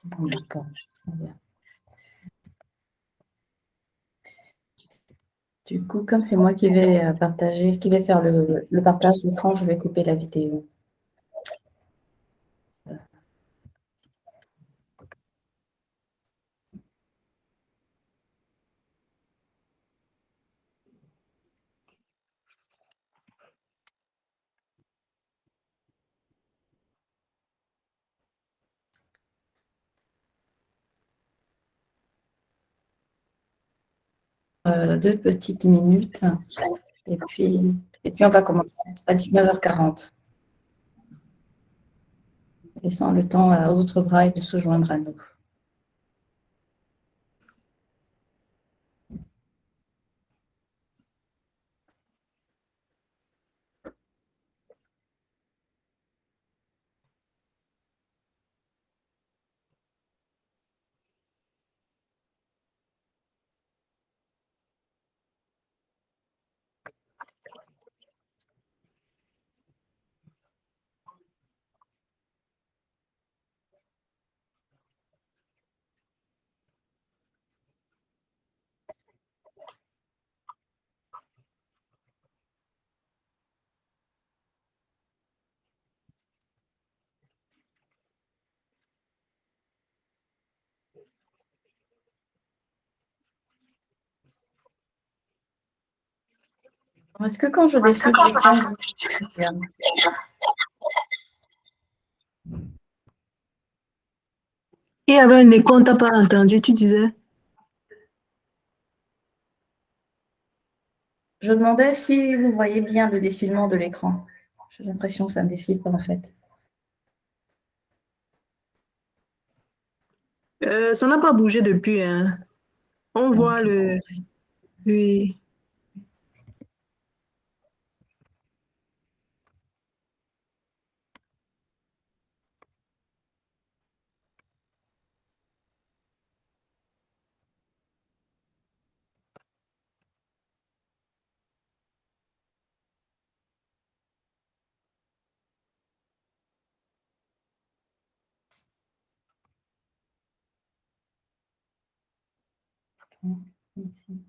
D'accord. Très bien. Du coup, comme c'est moi qui vais faire le partage d'écran, je vais couper la vidéo. Deux petites minutes et puis on va commencer à 19h40. Laissant le temps aux autres brailles de se joindre à nous. Est-ce que quand je défile l'écran, bien. Il y avait un écho, on t'a pas entendu, tu disais? Je demandais si vous voyez bien le défilement de l'écran. J'ai l'impression que ça ne défile pas en fait. Ça n'a pas bougé depuis, hein. On voit le... Oui. Ici.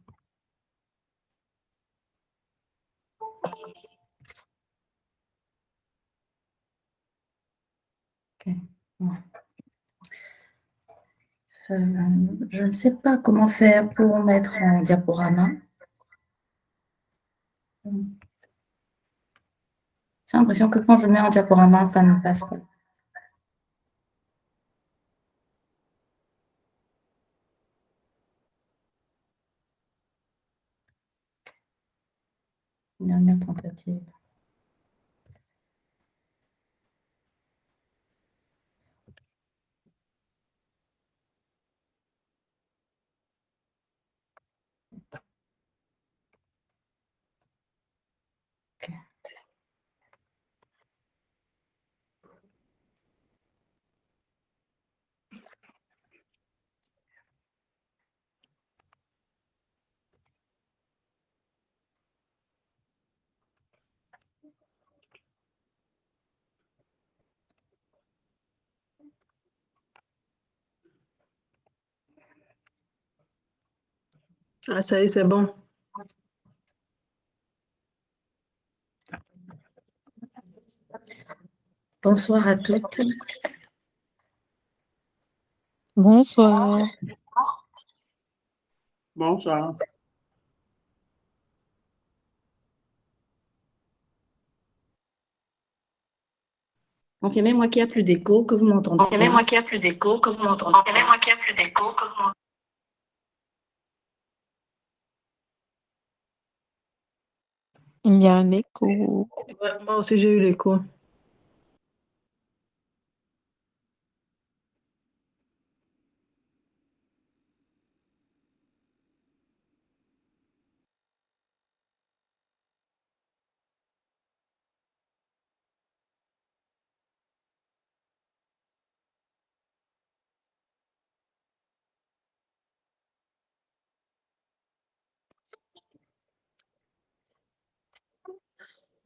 Okay. Ouais. Je ne sais pas comment faire pour mettre en diaporama. J'ai l'impression que quand je mets en diaporama, ça ne passe pas. Une dernière tentative. Okay. Ah, ça y est, c'est bon. Bonsoir à toutes. Bonsoir. Bonsoir. Confirmez-moi qu'il n'y a plus d'écho, que vous m'entendez bien. Confirmez-moi qu'il n'y a plus d'écho, que vous m'entendez. Confirmez-moi qu'il n'y a plus d'écho, que vous m'entendez. Il y a un écho. Ouais, moi aussi, j'ai eu l'écho.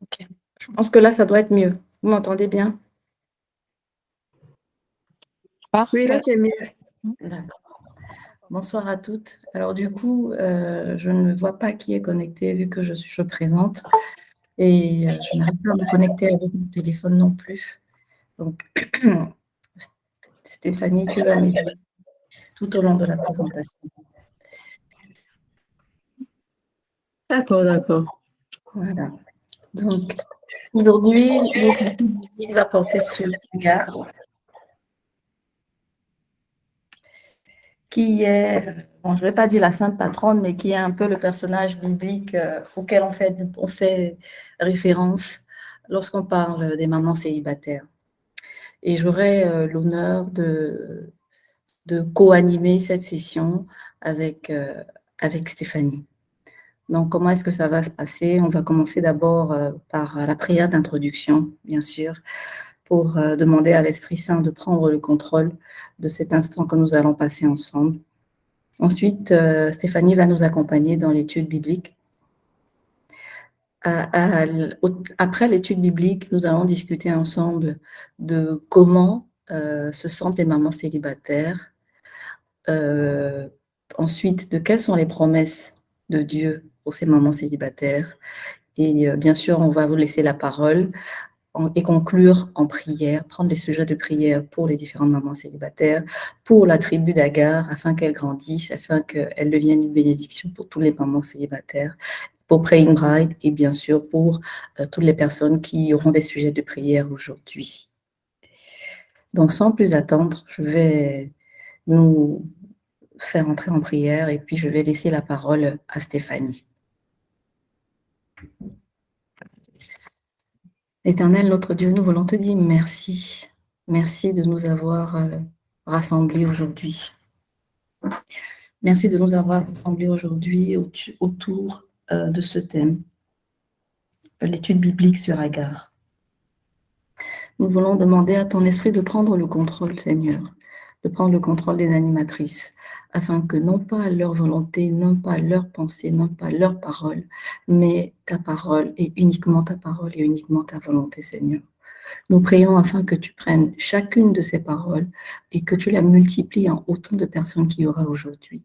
Ok. Je pense que là, ça doit être mieux. Vous m'entendez bien? Oui, là, Parfait. c'est mieux. D'accord. Bonsoir à toutes. Alors du coup, je ne vois pas qui est connecté vu que je présente et je n'arrive pas à me connecter avec mon téléphone non plus. Donc, Stéphanie, tu vas m'aider tout au long de la présentation. D'accord. Voilà. Donc, aujourd'hui, notre étude va porter sur Agar, qui est, bon, je ne vais pas dire la sainte patronne, mais qui est un peu le personnage biblique auquel on fait référence lorsqu'on parle des mamans célibataires. Et j'aurai l'honneur de co-animer cette session avec Stéphanie. Donc, comment est-ce que ça va se passer? On va commencer d'abord par la prière d'introduction, bien sûr, pour demander à l'Esprit Saint de prendre le contrôle de cet instant que nous allons passer ensemble. Ensuite, Stéphanie va nous accompagner dans l'étude biblique. Après l'étude biblique, nous allons discuter ensemble de comment se sentent les mamans célibataires. Ensuite, de quelles sont les promesses de Dieu pour ces mamans célibataires. Et bien sûr, on va vous laisser la parole et conclure en prière, prendre les sujets de prière pour les différentes mamans célibataires, pour la tribu d'Agar, afin qu'elle grandisse, afin qu'elle devienne une bénédiction pour tous les mamans célibataires, pour PrayingBrides et bien sûr pour toutes les personnes qui auront des sujets de prière aujourd'hui. Donc, sans plus attendre, je vais nous faire entrer en prière et puis je vais laisser la parole à Stéphanie. Éternel, notre Dieu, nous voulons te dire merci. Merci de nous avoir rassemblés aujourd'hui. Merci de nous avoir rassemblés aujourd'hui autour de ce thème, l'étude biblique sur Agar. Nous voulons demander à ton esprit de prendre le contrôle, Seigneur, de prendre le contrôle des animatrices, afin que non pas leur volonté, non pas leur pensée, non pas leur parole, mais ta parole et uniquement ta parole et uniquement ta volonté, Seigneur. Nous prions afin que tu prennes chacune de ces paroles et que tu la multiplies en autant de personnes qu'il y aura aujourd'hui.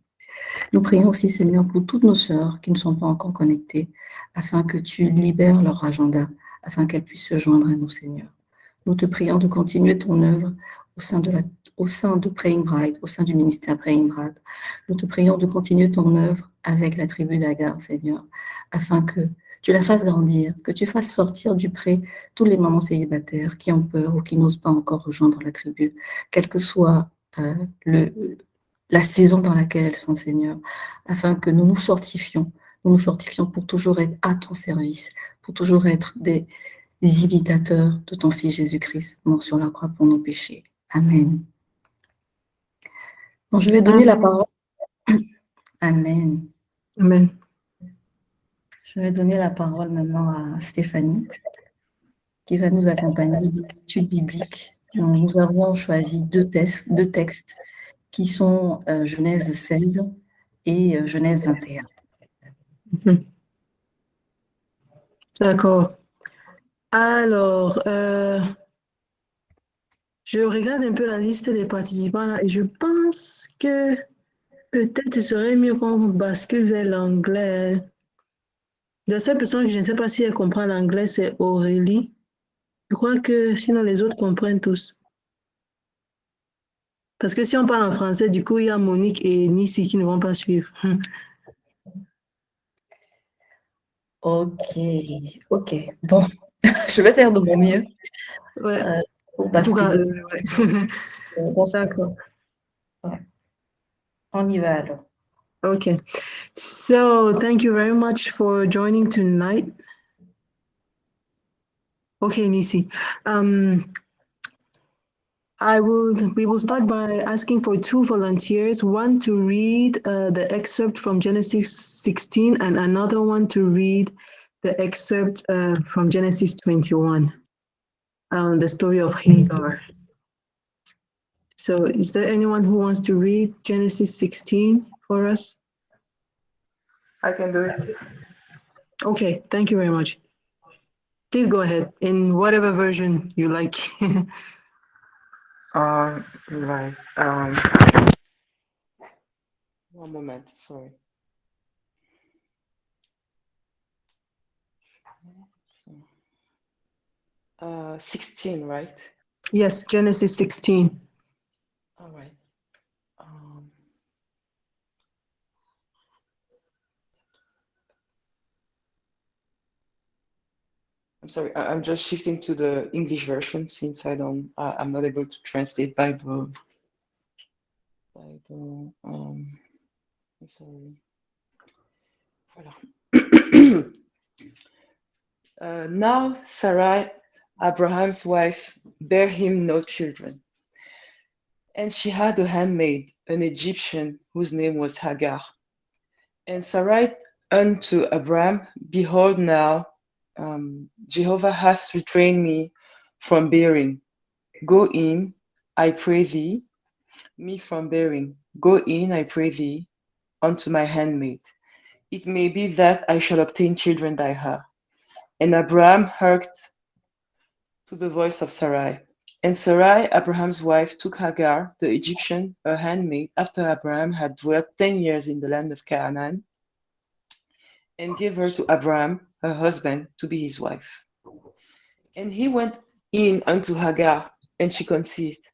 Nous prions aussi, Seigneur, pour toutes nos sœurs qui ne sont pas encore connectées, afin que tu libères leur agenda, afin qu'elles puissent se joindre à nous, Seigneur. Nous te prions de continuer ton œuvre au sein de PrayingBrides, au sein du ministère PrayingBrides. Nous te prions de continuer ton œuvre avec la tribu d'Agar, Seigneur, afin que tu la fasses grandir, que tu fasses sortir du pré tous les mamans célibataires qui ont peur ou qui n'osent pas encore rejoindre la tribu, quelle que soit la saison dans laquelle elles sont, Seigneur, afin que nous nous fortifions pour toujours être à ton service, pour toujours être des imitateurs de ton Fils Jésus-Christ, mort sur la croix pour nos péchés. Amen. Bon, je vais donner la parole. Amen. Amen. Je vais donner la parole maintenant à Stéphanie, qui va nous accompagner dans l'étude biblique. Nous avons choisi deux textes qui sont Genèse 16 et Genèse 21. D'accord. Alors, je regarde un peu la liste des participants là, et je pense que peut-être ce serait mieux qu'on bascule vers l'anglais. La seule personne que je ne sais pas si elle comprend l'anglais, c'est Aurélie. Je crois que sinon les autres comprennent tous. Parce que si on parle en français, du coup, il y a Monique et Nissi qui ne vont pas suivre. Ok. Bon, je vais faire de mon mieux Ouais. pour En tout cas, basculer ouais. dans ce D'accord. ouais. On y va alors. Okay. So thank you very much for joining tonight. Okay, Nisi. We will start by asking for two volunteers, one to read the excerpt from Genesis 16 and another one to read the excerpt from Genesis 21, the story of Hagar. So is there anyone who wants to read Genesis 16 for us? I can do it. Okay, thank you very much. Please go ahead in whatever version you like. Right. One moment. Sorry. So, 16, right? Yes, Genesis 16. All right. Um, I'm sorry. I'm just shifting to the English version since I'm not able to translate Bible. I'm sorry. Voilà. Now Sarai, Abraham's wife, bare him no children. And she had a handmaid, an Egyptian, whose name was Hagar. And Sarai unto Abraham, behold now, Jehovah has restrained me from bearing. Go in, I pray thee, me from bearing. Go in, I pray thee, unto my handmaid. It may be that I shall obtain children by her. And Abraham hearkened to the voice of Sarai. And Sarai, Abraham's wife, took Hagar, the Egyptian, her handmaid, after Abraham had dwelt 10 years in the land of Canaan, and gave her to Abraham, her husband, to be his wife. And he went in unto Hagar, and she conceived.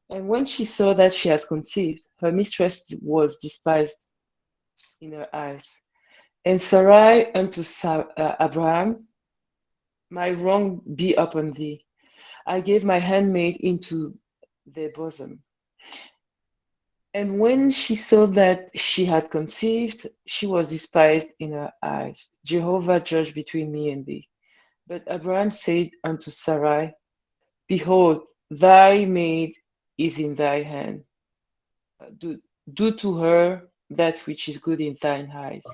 And when she saw that she has conceived, her mistress was despised in her eyes. And Sarai unto Abraham, my wrong be upon thee. I gave my handmaid into their bosom. And when she saw that she had conceived, she was despised in her eyes. Jehovah judged between me and thee. But Abraham said unto Sarai, behold, thy maid is in thy hand. Do to her that which is good in thine eyes.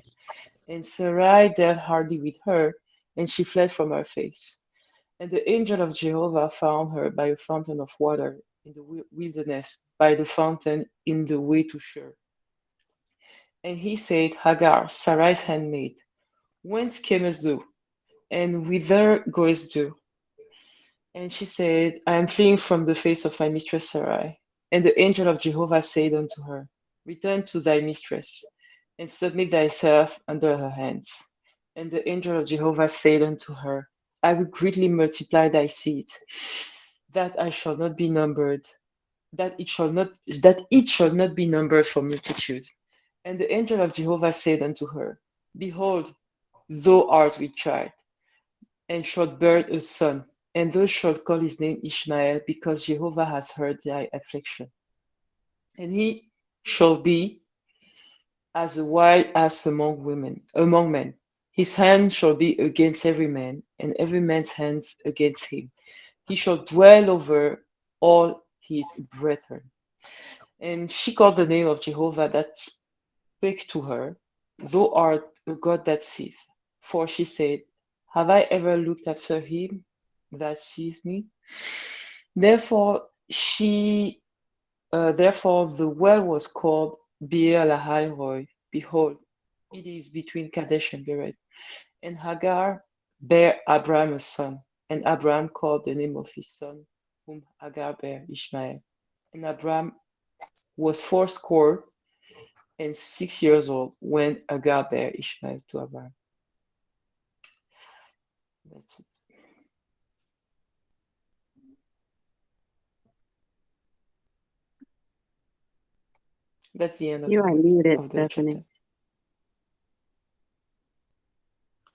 And Sarai dealt hardly with her, and she fled from her face. And the angel of Jehovah found her by a fountain of water in the wilderness, by the fountain in the way to Shur. And he said, Hagar, Sarai's handmaid, whence camest thou, and whither goest thou? And she said, I am fleeing from the face of my mistress Sarai. And the angel of Jehovah said unto her, return to thy mistress, and submit thyself under her hands. And the angel of Jehovah said unto her, I will greatly multiply thy seed, that I shall not be numbered, that it shall not be numbered for multitude. And the angel of Jehovah said unto her, behold, thou art with child, and shalt bear a son, and thou shalt call his name Ishmael, because Jehovah has heard thy affliction. And he shall be as a wild ass among men. His hand shall be against every man, and every man's hands against him. He shall dwell over all his brethren. And she called the name of Jehovah that spake to her, thou art a God that seeth. For she said, have I ever looked after him that sees me? Therefore the well was called Beer Lahai Roy. Behold, it is between Kadesh and Bered. And Hagar bare Abraham a son, and Abraham called the name of his son, whom Hagar bare Ishmael. And Abraham was 86 old when Hagar bare Ishmael to Abraham. That's it. That's the end of You are muted, the Stephanie. chapter.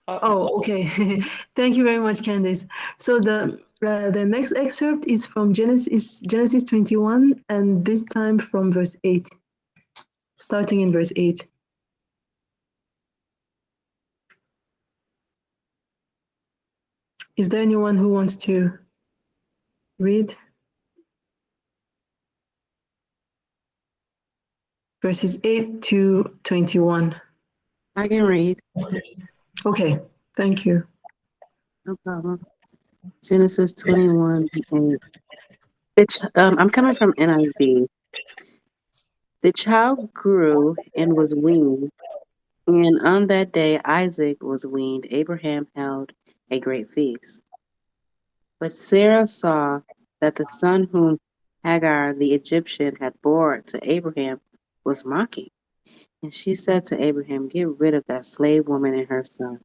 Oh, okay. Thank you very much, Candice. So the next excerpt is from Genesis 21, and this time from verse 8, starting in verse 8. Is there anyone who wants to read? Verses 8 to 21. I can read. Okay, thank you. No problem. Genesis 21. 8. I'm coming from NIV. The child grew and was weaned, and on that day Isaac was weaned. Abraham held a great feast. But Sarah saw that the son whom Hagar, the Egyptian, had bore to Abraham was mocking. And she said to Abraham, "Get rid of that slave woman and her son,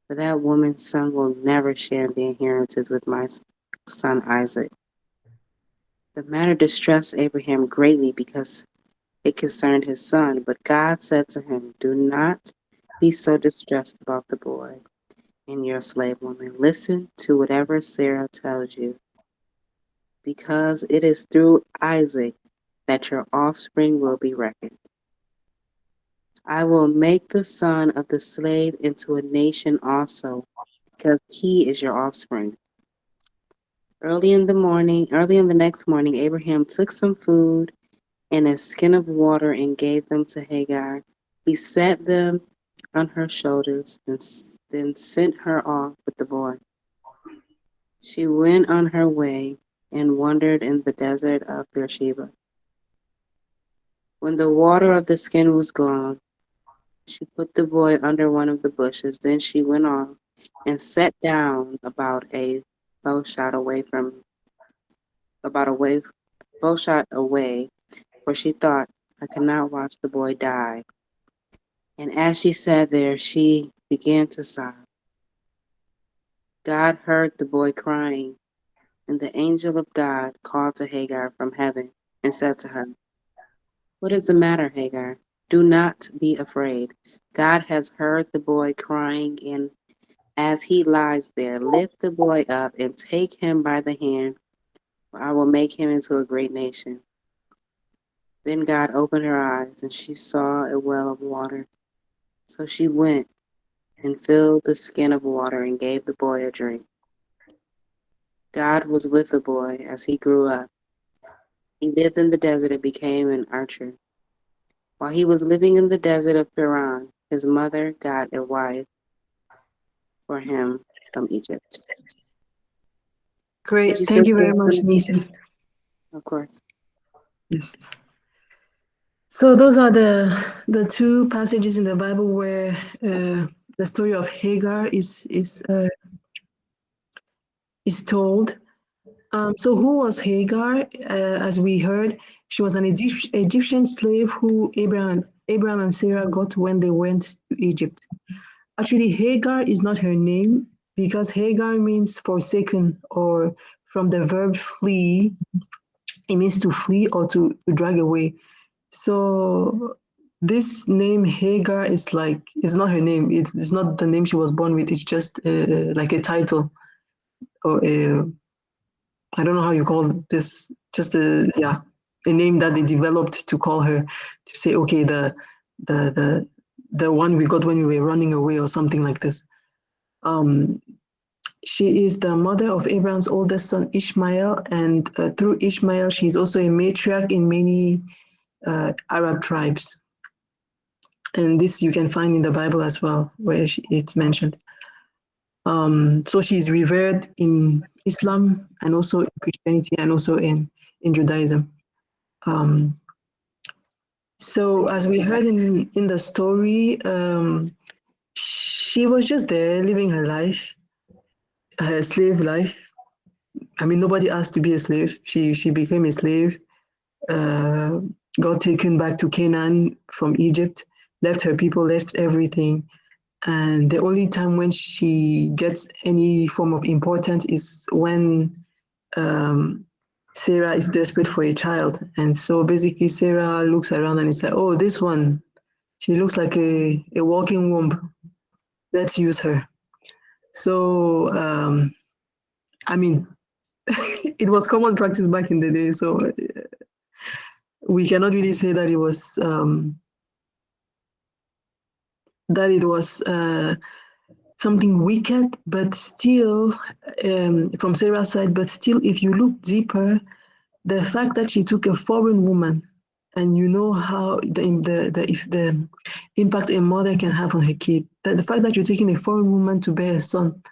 for that woman's son will never share the inheritance with my son Isaac." The matter distressed Abraham greatly because it concerned his son, but God said to him, "Do not be so distressed about the boy and your slave woman. Listen to whatever Sarah tells you, because it is through Isaac that your offspring will be reckoned. I will make the son of the slave into a nation also, because he is your offspring." Early in the next morning, Abraham took some food and a skin of water and gave them to Hagar. He set them on her shoulders and then sent her off with the boy. She went on her way and wandered in the desert of Beersheba. When the water of the skin was gone, she put the boy under one of the bushes. Then she went off and sat down about a bowshot away, for she thought, "I cannot watch the boy die." And as she sat there, she began to sob. God heard the boy crying, and the angel of God called to Hagar from heaven and said to her, "What is the matter, Hagar? Do not be afraid. God has heard the boy crying, and as he lies there, lift the boy up and take him by the hand, for I will make him into a great nation." Then God opened her eyes, and she saw a well of water. So she went and filled the skin of water and gave the boy a drink. God was with the boy as he grew up. He lived in the desert and became an archer. While he was living in the desert of Paran, his mother got a wife for him from Egypt. Would you Great. say Thank you very so? much, Nisi. Of course. Yes. So those are the two passages in the Bible where the story of Hagar is told. So who was Hagar? As we heard, she was an Egyptian slave who Abraham and Sarah got when they went to Egypt. Actually, Hagar is not her name because Hagar means forsaken, or from the verb flee, it means to flee or to drag away. So this name Hagar is like, it's not her name. It's not the name she was born with. It's just like a title, or I don't know how you call this, just a name that they developed to call her, to say, okay, the the one we got when we were running away or something like this. She is the mother of Abraham's oldest son Ishmael, and through Ishmael, she's also a matriarch in many Arab tribes. And this you can find in the Bible as well, where it's mentioned. So she's revered in Islam and also in Christianity and also in Judaism. So as we heard in the story, she was just there living her life, her slave life. I mean, nobody asked to be a slave. She became a slave, got taken back to Canaan from Egypt, left her people, left everything. And the only time when she gets any form of importance is when Sarah is desperate for a child. And so basically Sarah looks around and is like, oh, this one, she looks like a walking womb. Let's use her. So, I mean, it was common practice back in the day. So we cannot really say that it was something wicked, but still, from Sarah's side, but still, if you look deeper, the fact that she took a foreign woman, and you know how the impact a mother can have on her kid, that the fact that you're taking a foreign woman to bear a son,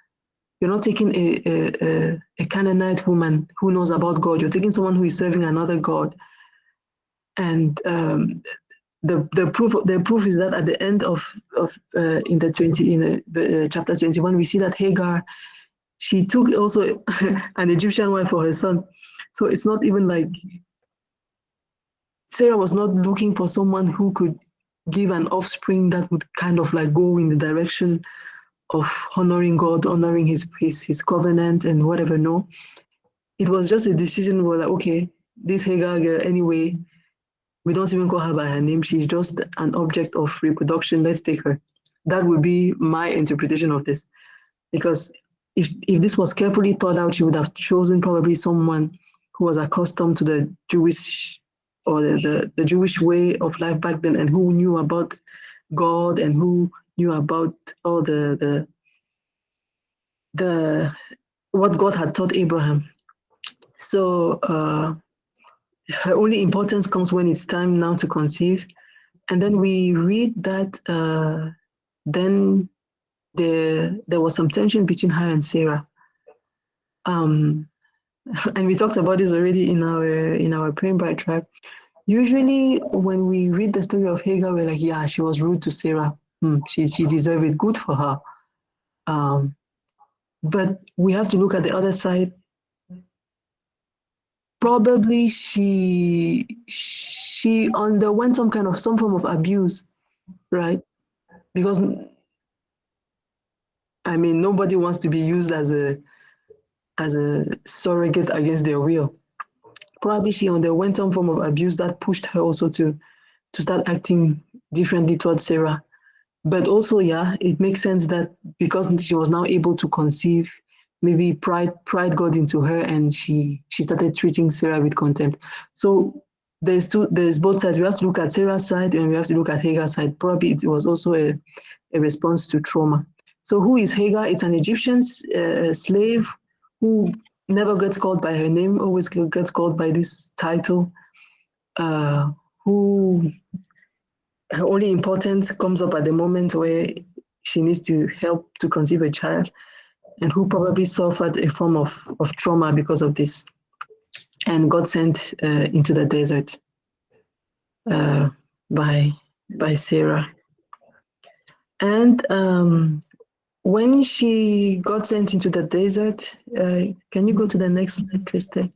you're not taking a Canaanite woman who knows about God. You're taking someone who is serving another God, and the proof is that at the end of in the chapter 21, we see that Hagar, she took also an Egyptian wife for her son. So it's not even like Sarah was not looking for someone who could give an offspring that would kind of like go in the direction of honoring God, honoring his covenant and whatever. No, it was just a decision where like, okay, this Hagar girl, anyway, we don't even call her by her name. She's just an object of reproduction. Let's take her. That would be my interpretation of this. Because if this was carefully thought out, she would have chosen probably someone who was accustomed to the Jewish or the Jewish way of life back then, and who knew about God and who knew about all the what God had taught Abraham. So her only importance comes when it's time now to conceive. And then we read that then there was some tension between her and Sarah. And we talked about this already in our Praying Bride tribe. Usually when we read the story of Hagar, we're like, yeah, she was rude to Sarah. She deserved it, good for her. But we have to look at the other side. Probably she underwent some form of abuse, right? Because I mean, nobody wants to be used as a surrogate against their will. Probably she underwent some form of abuse that pushed her also to start acting differently towards Sarah. But also, yeah, it makes sense that because she was now able to conceive, maybe pride got into her, and she started treating Sarah with contempt. So there's both sides. We have to look at Sarah's side and we have to look at Hagar's side. Probably it was also a response to trauma. So who is Hagar? It's an Egyptian slave who never gets called by her name, always gets called by this title, who her only importance comes up at the moment where she needs to help to conceive a child, and who probably suffered a form of trauma because of this and got sent into the desert by Sarah. And when she got sent into the desert, can you go to the next slide, Christelle?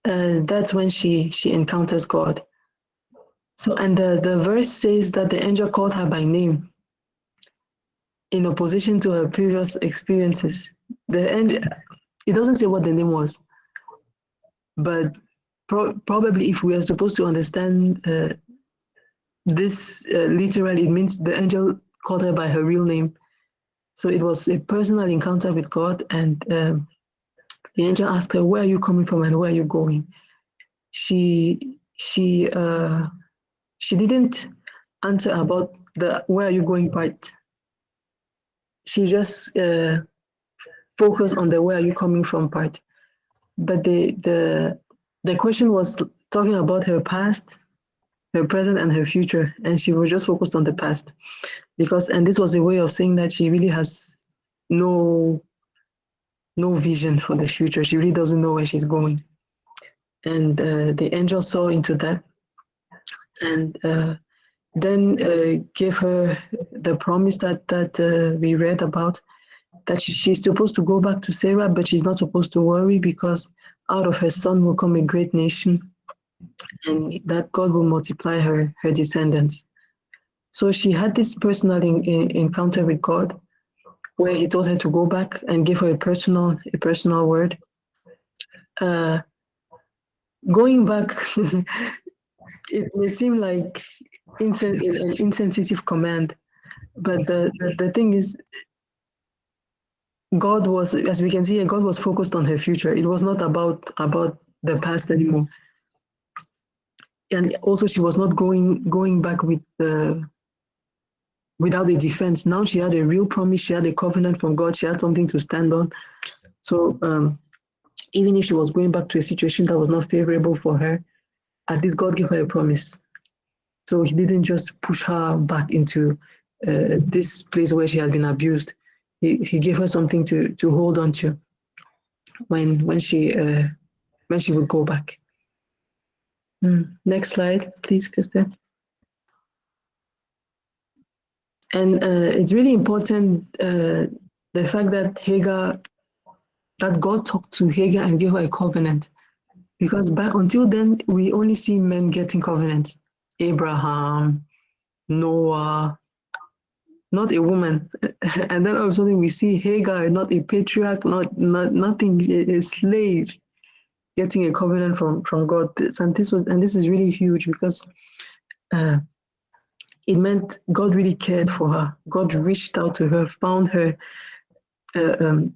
That's when she encounters God. So, and the verse says that the angel called her by name in opposition to her previous experiences. The angel, it doesn't say what the name was, but probably if we are supposed to understand this literally, it means the angel called her by her real name. So it was a personal encounter with God, and the angel asked her, "Where are you coming from and where are you going?" She didn't answer about the "where are you going" part. She just focused on the "where are you coming from" part. But the question was talking about her past, her present, and her future, and she was just focused on the past, and this was a way of saying that she really has no vision for the future. She really doesn't know where she's going. And the angel saw into that, and then gave her the promise that we read about, that she's supposed to go back to Sarah, but she's not supposed to worry, because out of her son will come a great nation, and that God will multiply her descendants. So she had this personal encounter with God, where he told her to go back and give her a personal word. Going back, it may seem like an insensitive command, but the thing is, God was, as we can see, God was focused on her future. It was not about the past anymore. And also, she was not going back without a defense. Now she had a real promise. She had a covenant from God. She had something to stand on. So even if she was going back to a situation that was not favorable for her, at least God gave her a promise. So he didn't just push her back into this place where she had been abused. He gave her something to hold on to when she would go back. Next slide, please, Christelle. And it's really important, the fact that Hagar that God talked to Hagar and gave her a covenant. Because until then, we only see men getting covenants. Abraham, Noah, not a woman. And then all of a sudden we see Hagar, not a patriarch, nothing, a slave, getting a covenant from God. This is really huge because uh, it meant God really cared for her. God reached out to her, found her,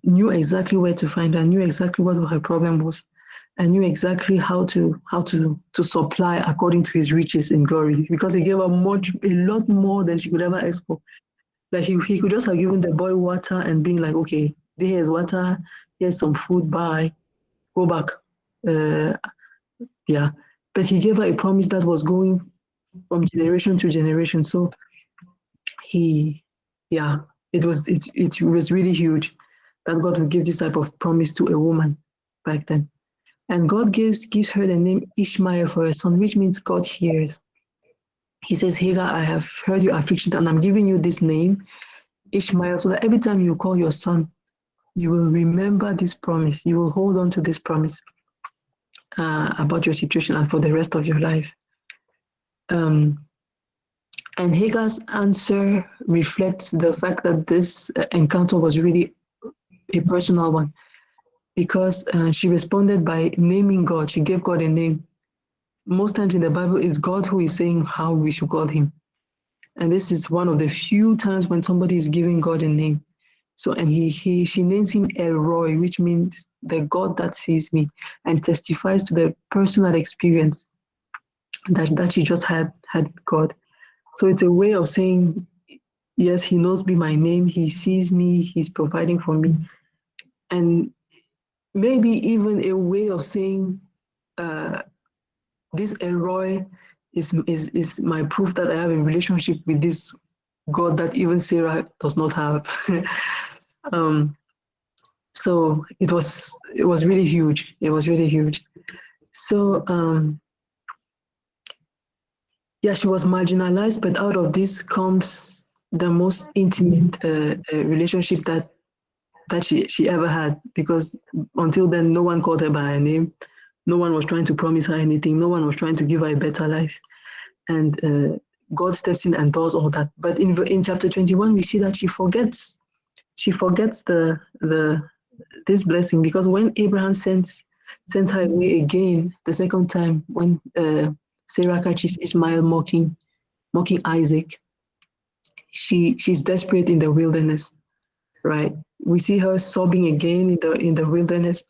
knew exactly where to find her, knew exactly what her problem was, and knew exactly how to supply according to His riches in glory. Because He gave her a lot more than she could ever ask for. Like he could just have given the boy water and being like, okay, here's water, here's some food, bye, go back. Uh, yeah. But He gave her a promise that was going from generation to generation. So he, yeah, it was really huge that God would give this type of promise to a woman back then. And God gives her the name Ishmael for her son, which means God hears. He says, Hagar, I have heard your affliction, and I'm giving you this name, Ishmael, so that every time you call your son, you will remember this promise. You will hold on to this promise about your situation and for the rest of your life. And Hagar's answer reflects the fact that this encounter was really a personal one because she responded by naming God. She gave God a name. Most times in the Bible, it's God who is saying how we should call Him. And this is one of the few times when somebody is giving God a name. So, and she names him Elroy, which means the God that sees me, and testifies to the personal experience that she just had God. So it's a way of saying, yes, He knows me, my name, He sees me, He's providing for me. And maybe even a way of saying, this Elroy is my proof that I have a relationship with this God that even Sarah does not have. um, so it was really huge. It was really huge. So yeah, she was marginalized, but out of this comes the most intimate relationship that she ever had, because until then no one called her by her name, no one was trying to promise her anything, no one was trying to give her a better life, and God steps in and does all that. But in chapter 21 we see that she forgets the this blessing, because when Abraham sends her away again the second time, when Sarah catches Ishmael mocking Isaac, she's desperate in the wilderness, right? We see her sobbing again in the wilderness,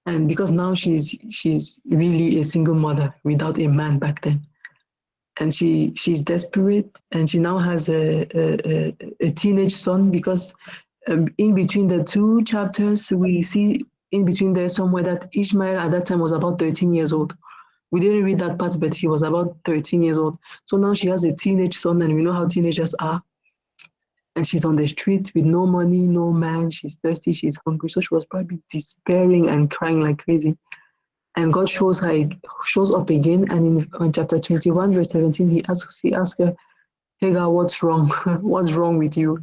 and because now she's really a single mother without a man back then, and she's desperate, and she now has a teenage son, because in between the two chapters we see in between there somewhere that Ishmael at that time was about 13 years old. We didn't read that part, but he was about 13 years old. So now she has a teenage son, and we know how teenagers are. And she's on the street with no money, no man. She's thirsty, she's hungry. So she was probably despairing and crying like crazy. And God shows up again. And in chapter 21, verse 17, he asks her, Hagar, what's wrong? What's wrong with you?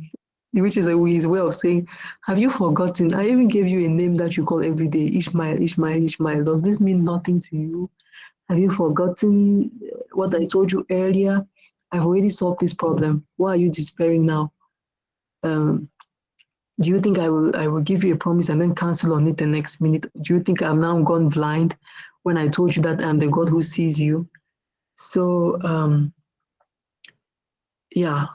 Which is his way of saying, have you forgotten? I even gave you a name that you call every day, Ishmael, Ishmael, Ishmael. Does this mean nothing to you? Have you forgotten what I told you earlier? I've already solved this problem. Why are you despairing now? Do you think I will give you a promise and then cancel on it the next minute? Do you think I'm now gone blind when I told you that I'm the God who sees you? So yeah,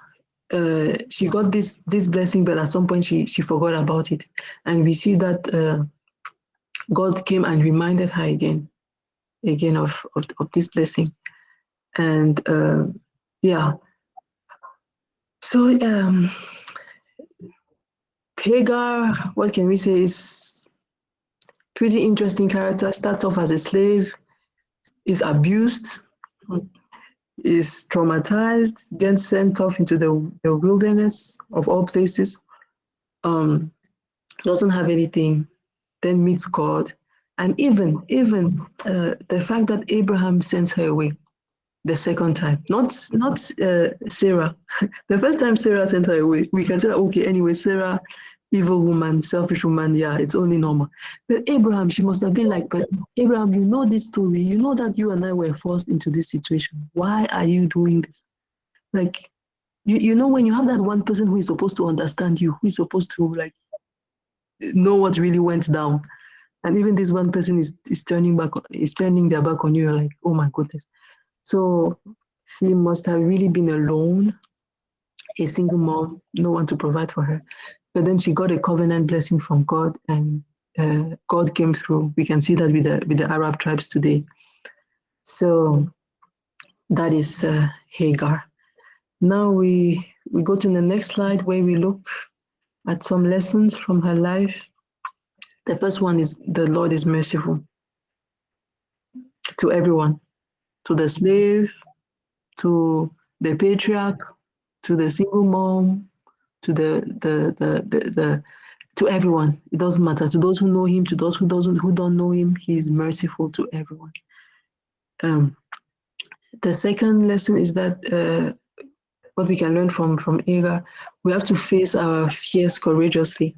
she got this blessing, but at some point she forgot about it, and we see that God came and reminded her again of this blessing, and yeah. So Hagar, what can we say, is pretty interesting character. Starts off as a slave, is abused, is traumatized, gets sent off into the wilderness of all places, doesn't have anything, then meets God. And even the fact that Abraham sent her away the second time, not Sarah. The first time Sarah sent her away, we can say, okay, anyway, Sarah evil woman, selfish woman, yeah, it's only normal. But Abraham, she must have been like, but Abraham, you know this story. You know that you and I were forced into this situation. Why are you doing this? Like, you know, when you have that one person who is supposed to understand you, who is supposed to like know what really went down, and even this one person is turning their back on you, you're like, oh my goodness. So she must have really been alone, a single mom, no one to provide for her. But then she got a covenant blessing from God, and God came through. We can see that with the Arab tribes today. So that is Hagar. Now we go to the next slide where we look at some lessons from her life. The first one is the Lord is merciful to everyone, to the slave, to the patriarch, to the single mom, to the to everyone. It doesn't matter. To those who know him, to those who don't know him, he is merciful to everyone. The second lesson is that what we can learn from Hagar, we have to face our fears courageously.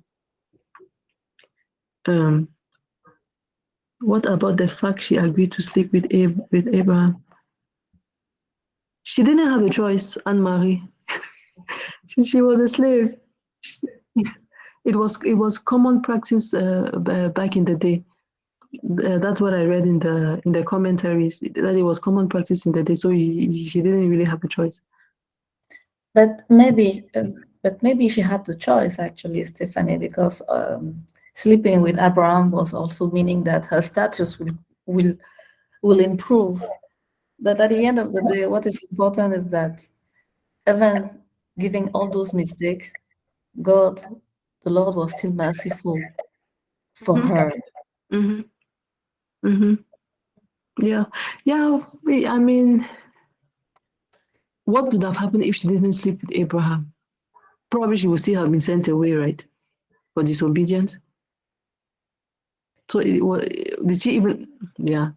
What about the fact she agreed to sleep with Abraham? She didn't have a choice, Anne-Marie. She was a slave. It was common practice back in the day. That's what I read in the commentaries, that it was common practice in the day. So she didn't really have a choice. But maybe she had the choice, actually, Stephanie, because sleeping with Abraham was also meaning that her status will improve. But at the end of the day, what is important is that even giving all those mistakes, God, the Lord, was still merciful for her. Mm-hmm. Mm-hmm. Yeah. I mean, what would have happened if she didn't sleep with Abraham? Probably she would still have been sent away, right, for disobedience. So did she even? Yeah,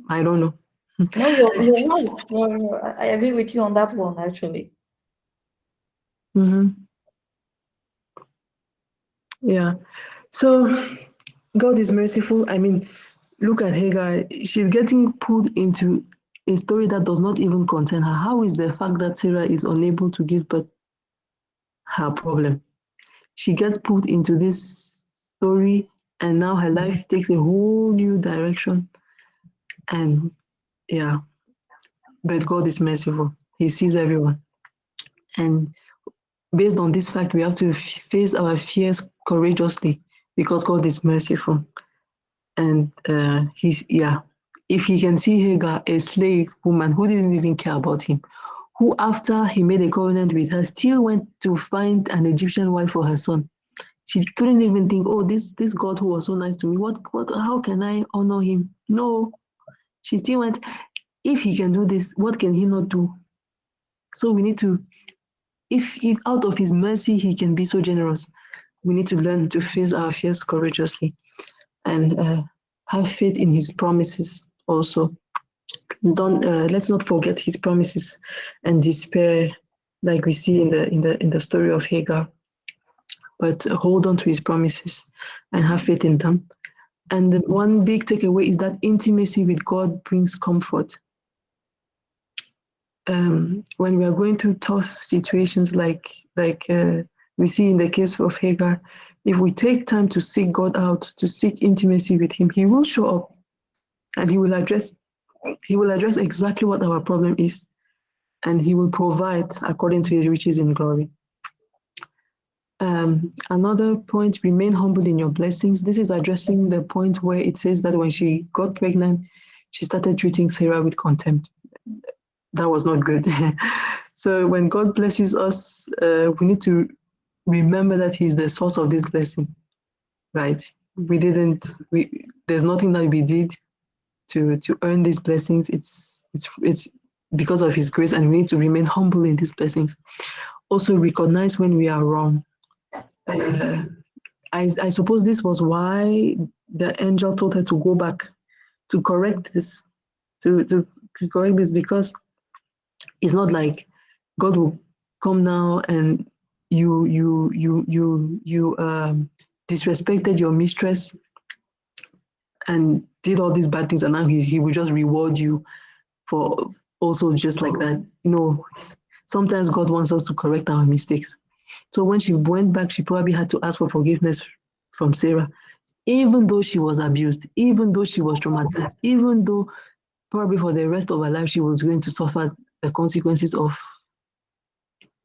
I don't know. No, you're right. I agree with you on that one, actually. Mm-hmm. Yeah. So God is merciful. I mean, look at Hagar. She's getting pulled into a story that does not even concern her. How is the fact that Sarah is unable to give birth her problem? She gets put into this story, and now her life takes a whole new direction. And yeah, but God is merciful. He sees everyone. And based on this fact, we have to face our fears courageously because God is merciful. And if he can see Hagar, a slave woman who didn't even care about him, who after he made a covenant with her, still went to find an Egyptian wife for her son. She couldn't even think, oh, this God who was so nice to me, how can I honor him? No, she still went, if he can do this, what can he not do? So we need to, if out of his mercy he can be so generous, we need to learn to face our fears courageously and have faith in his promises also. Let's not forget his promises and despair, like we see in the story of Hagar. But hold on to his promises and have faith in them. And the one big takeaway is that intimacy with God brings comfort. When we are going through tough situations like we see in the case of Hagar, if we take time to seek God out, to seek intimacy with him, he will show up and he will address exactly what our problem is, and he will provide according to his riches in glory. Another point, remain humble in your blessings. This is addressing the point where it says that when she got pregnant, she started treating Sarah with contempt. That was not good. So when God blesses us, we need to remember that he's the source of this blessing, right? There's nothing that we did to earn these blessings. It's because of his grace, and we need to remain humble in these blessings. Also recognize when we are wrong. I suppose this was why the angel told her to go back to correct this, to correct this, because it's not like God will come now and disrespected your mistress and did all these bad things, and now he will just reward you for also just like that. Sometimes God wants us to correct our mistakes. So when she went back, she probably had to ask for forgiveness from Sarah, even though she was abused, even though she was traumatized, even though probably for the rest of her life she was going to suffer the consequences of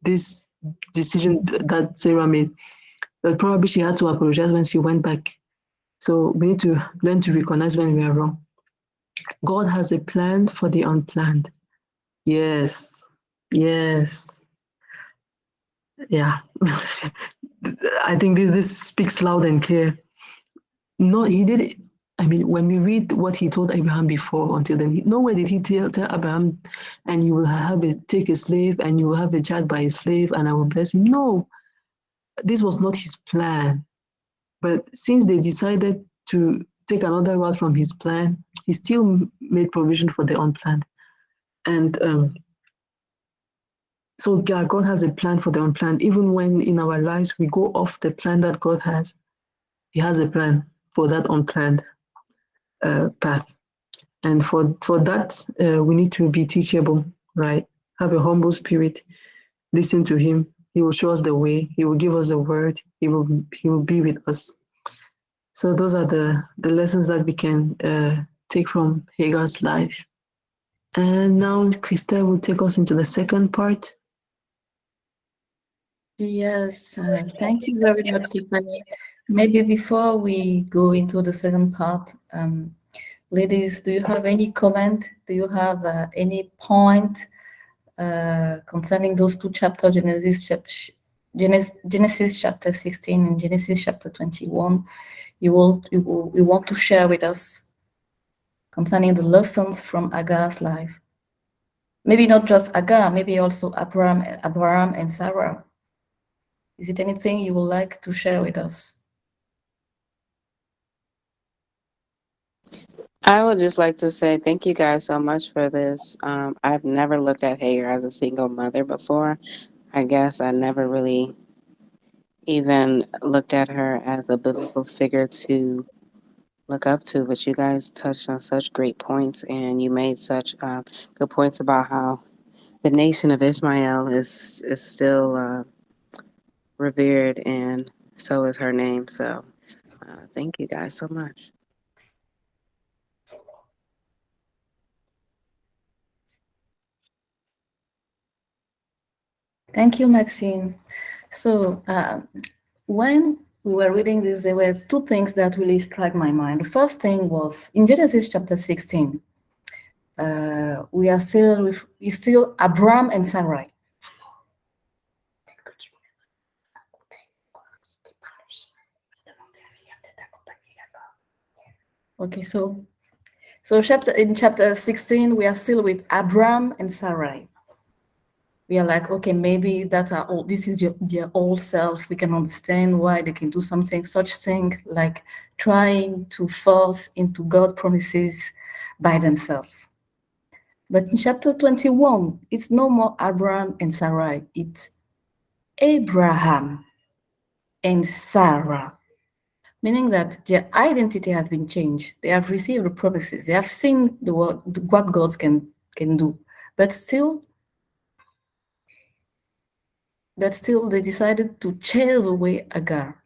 this decision that Sarah made. But probably she had to apologize when she went back. So we need to learn to recognize when we are wrong. God has a plan for the unplanned. Yes. Yes. Yeah. I think this speaks loud and clear. No, he did it. I mean, when we read what he told Abraham before, until then, nowhere did he tell Abraham, and you will take a slave, and you will have a child by a slave, and I will bless him. No, this was not his plan. But since they decided to take another route from his plan, he still made provision for the unplanned. And so God has a plan for the unplanned. Even when in our lives we go off the plan that God has, he has a plan for that unplanned path. And for that, we need to be teachable, right? Have a humble spirit, listen to him. He will show us the way. He will give us the word. He will be with us. So those are the lessons that we can take from Hagar's life. And now Christelle will take us into the second part. Yes, thank you very much, Tiffany. Maybe before we go into the second part, ladies, do you have any comment? Do you have any point concerning those two chapters, Genesis chapter 16 and Genesis chapter 21? You want to share with us concerning the lessons from Agar's life? Maybe not just Agar, maybe also Abraham and Sarah. Is it anything you would like to share with us? I would just like to say thank you guys so much for this. I've never looked at Hagar as a single mother before. I guess I never really even looked at her as a biblical figure to look up to, but you guys touched on such great points, and you made such good points about how the nation of Ishmael is still revered, and so is her name. So thank you guys so much. Thank you, Maxine. So when we were reading this, there were two things that really struck my mind. The first thing was in Genesis chapter 16, we are still Abram and Sarai. Okay, so in chapter 16, we are still with Abram and Sarai. We are like, okay, maybe this is their old self. We can understand why they can do such thing like trying to force into God promises by themselves. But in chapter 21, it's no more Abraham and Sarai. It's Abraham and Sarah, meaning that their identity has been changed. They have received the promises. They have seen what God can do, but still they decided to chase away Agar.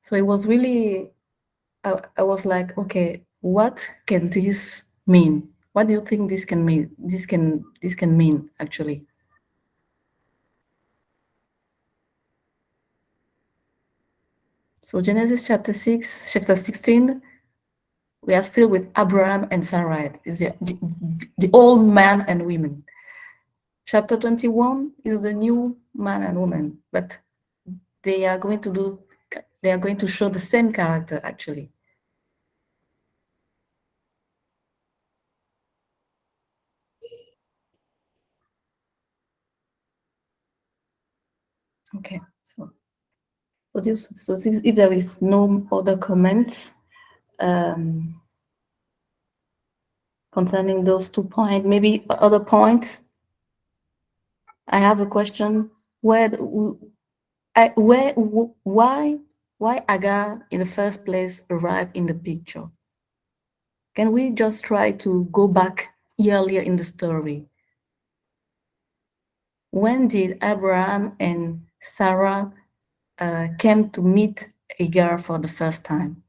So it was really, I was like, okay, what can this mean? What do you think this can mean? This can mean actually. So Genesis chapter 16, we are still with Abraham and Sarai. It's the old man and women. Chapter 21 is the new man and woman, but they are going to show the same character actually. Okay, so if there is no other comments concerning those 2 points, maybe other points. I have a question. why Agar in the first place arrived in the picture? Can we just try to go back earlier in the story? When did Abraham and Sarah came to meet Agar for the first time?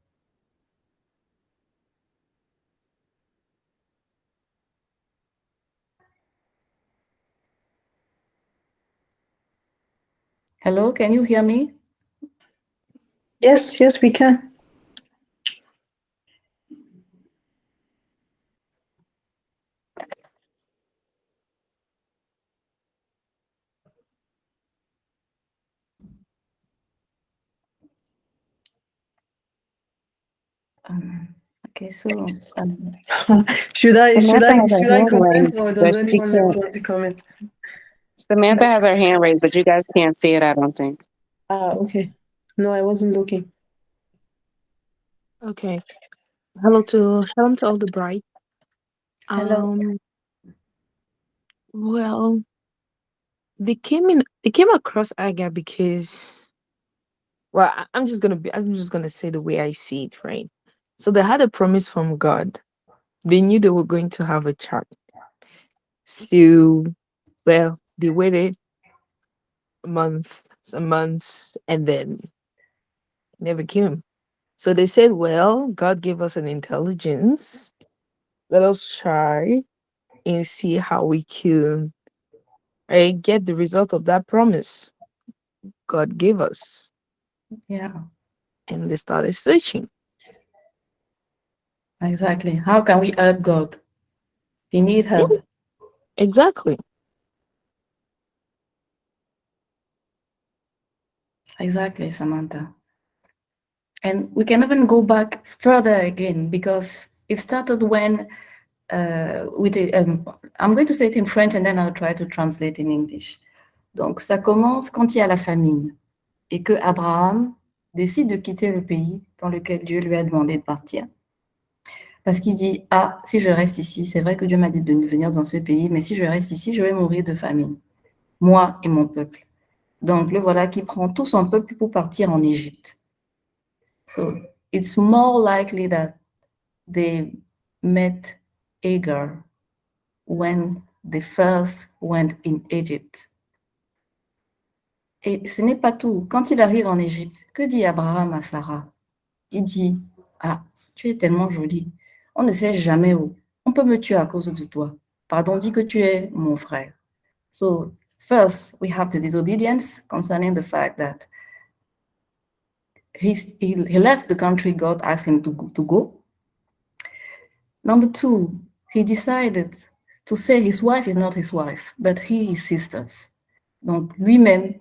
Hello, can you hear me? Yes, we can. Okay, so Should I Samantha has her hand comment, raised, or but does she anyone else can't. want to comment? Samantha has her hand raised, but you guys can't see it, I don't think. Okay. No, I wasn't looking. Okay. Shalom to all the bride. hello. Well, they came across Agar because, well, I'm just gonna say the way I see it, right? So they had a promise from God. They knew they were going to have a child. So, well, they waited some months, and then never came. So they said, well, God gave us an intelligence. Let us try and see how we can, right, get the result of that promise God gave us. Yeah, And they started searching. exactly. How can we help God? We need help. Yeah, exactly. Exactly, Samantha. And we can even go back further again because it started when I'm going to say it in French and then I'll try to translate in English. Donc, ça commence quand il y a la famine et que Abraham décide de quitter le pays dans lequel Dieu lui a demandé de partir. Parce qu'il dit, ah, si je reste ici, c'est vrai que Dieu m'a dit de venir dans ce pays, mais si je reste ici, je vais mourir de famine, moi et mon peuple. Donc, le voilà qui prend tout son peuple pour partir en Égypte. So, it's more likely that they met Hagar when they first went in Egypt. Et ce n'est pas tout. Quand il arrive en Égypte, que dit Abraham à Sarah? Il dit, ah, tu es tellement jolie. On ne sait jamais où. On peut me tuer à cause de toi. Pardon, dis que tu es mon frère. So, first, we have the disobedience concerning the fact that he left the country God asked him to go. Number two, he decided to say his wife is not his wife, but his sisters. Donc, lui-même,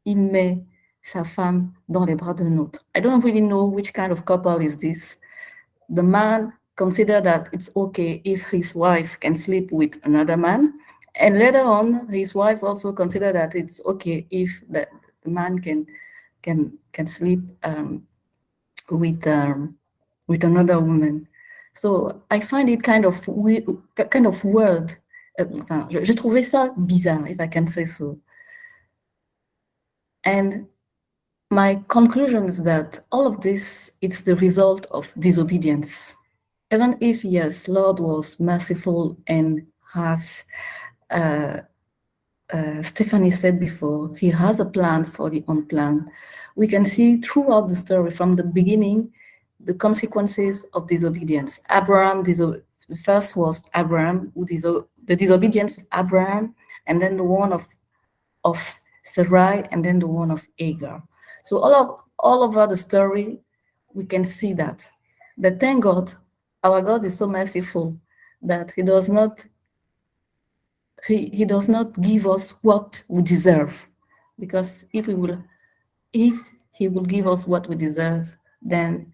il met sa femme dans les bras d'un autre. I don't really know which kind of couple is this. The man considered that it's okay if his wife can sleep with another man. And later on, his wife also considered that it's okay if the man can sleep with another woman. So I find it kind of weird. Enfin, j'ai trouvé ça bizarre, if I can say so. And my conclusion is that all of this is the result of disobedience. Even if, yes, Lord was merciful and has, Stephanie said before, he has a plan for the unplanned. We can see throughout the story from the beginning the consequences of disobedience. The first was Abraham, the disobedience of Abraham, and then the one of Sarai, and then the one of Hagar. So all over the story, we can see that. But thank God, our God is so merciful that He does not give us what we deserve. Because if He will give us what we deserve, then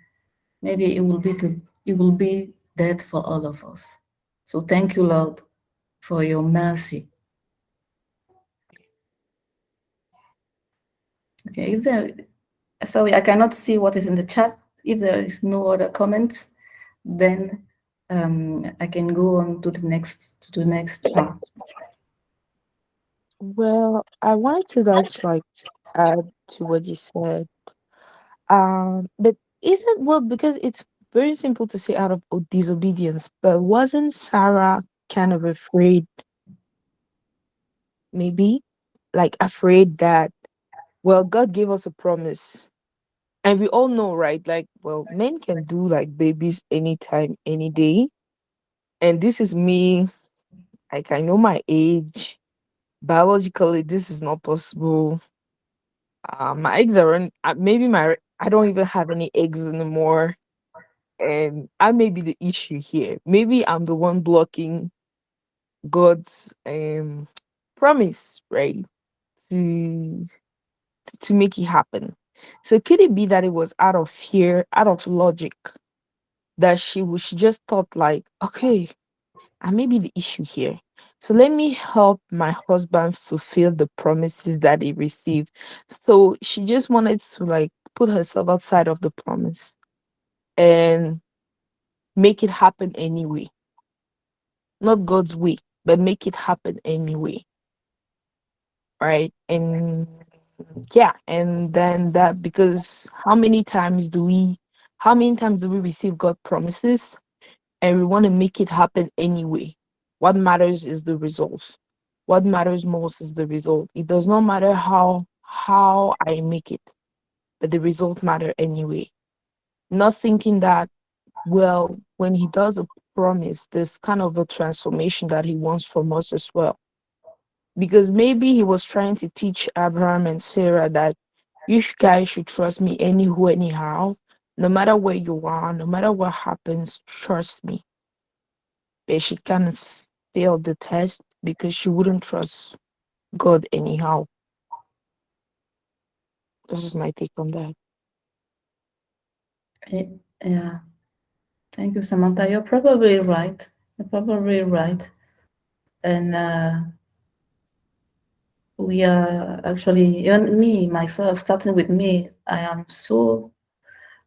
maybe it will be death for all of us. So thank you, Lord, for your mercy. Okay, sorry, I cannot see what is in the chat. If there is no other comments, then I can go on to the next part. Well, I wanted to like add to what you said. But isn't well because it's very simple to say out of disobedience, but wasn't Sarah kind of afraid, maybe? Like afraid that well, God gave us a promise. And we all know, right? Like, well, men can do like babies anytime, any day. And this is me, like I know my age. Biologically, this is not possible. My eggs are maybe my I don't even have any eggs anymore, and I may be the issue here. Maybe I'm the one blocking God's promise, right? To to make it happen. So could it be that it was out of fear, out of logic, that she just thought like, okay, I may be the issue here. So let me help my husband fulfill the promises that he received. So she just wanted to like put herself outside of the promise and make it happen anyway. Not God's way, but make it happen anyway. Right. And yeah, and then that because how many times do we receive God promises and we want to make it happen anyway? What matters is the result. What matters most is the result. It does not matter how I make it, but the result matter anyway. Not thinking that, well, when he does a promise, there's kind of a transformation that he wants from us as well. Because maybe he was trying to teach Abraham and Sarah that guys should trust me anywho, anyhow. No matter where you are, no matter what happens, trust me. But she kind of failed the test because she wouldn't trust God anyhow. This is my take on that. Yeah, thank you, Samantha. You're probably right. You're probably right. And we are actually, even me, myself, starting with me, I am so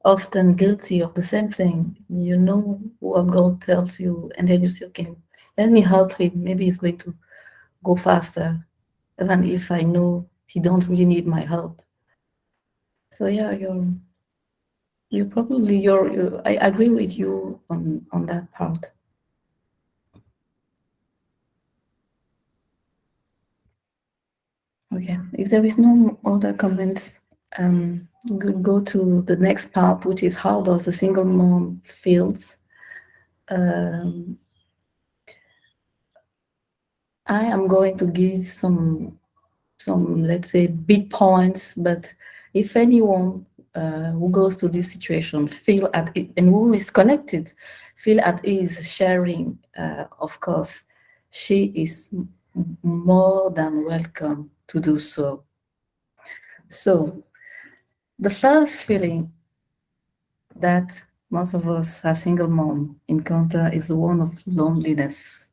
often guilty of the same thing. You know what God tells you, and then you say, okay, let me help him. Maybe he's going to go faster, even if I know he don't really need my help. So yeah, you're probably I agree with you on that part. Okay, if there is no other comments, we'll go to the next part, which is how does the single mom feels. I am going to give some let's say big points, but if anyone who goes to this situation feel at it and who is connected feel at ease sharing, of course she is more than welcome to do so. So the first feeling that most of us as single mom encounter is the one of loneliness,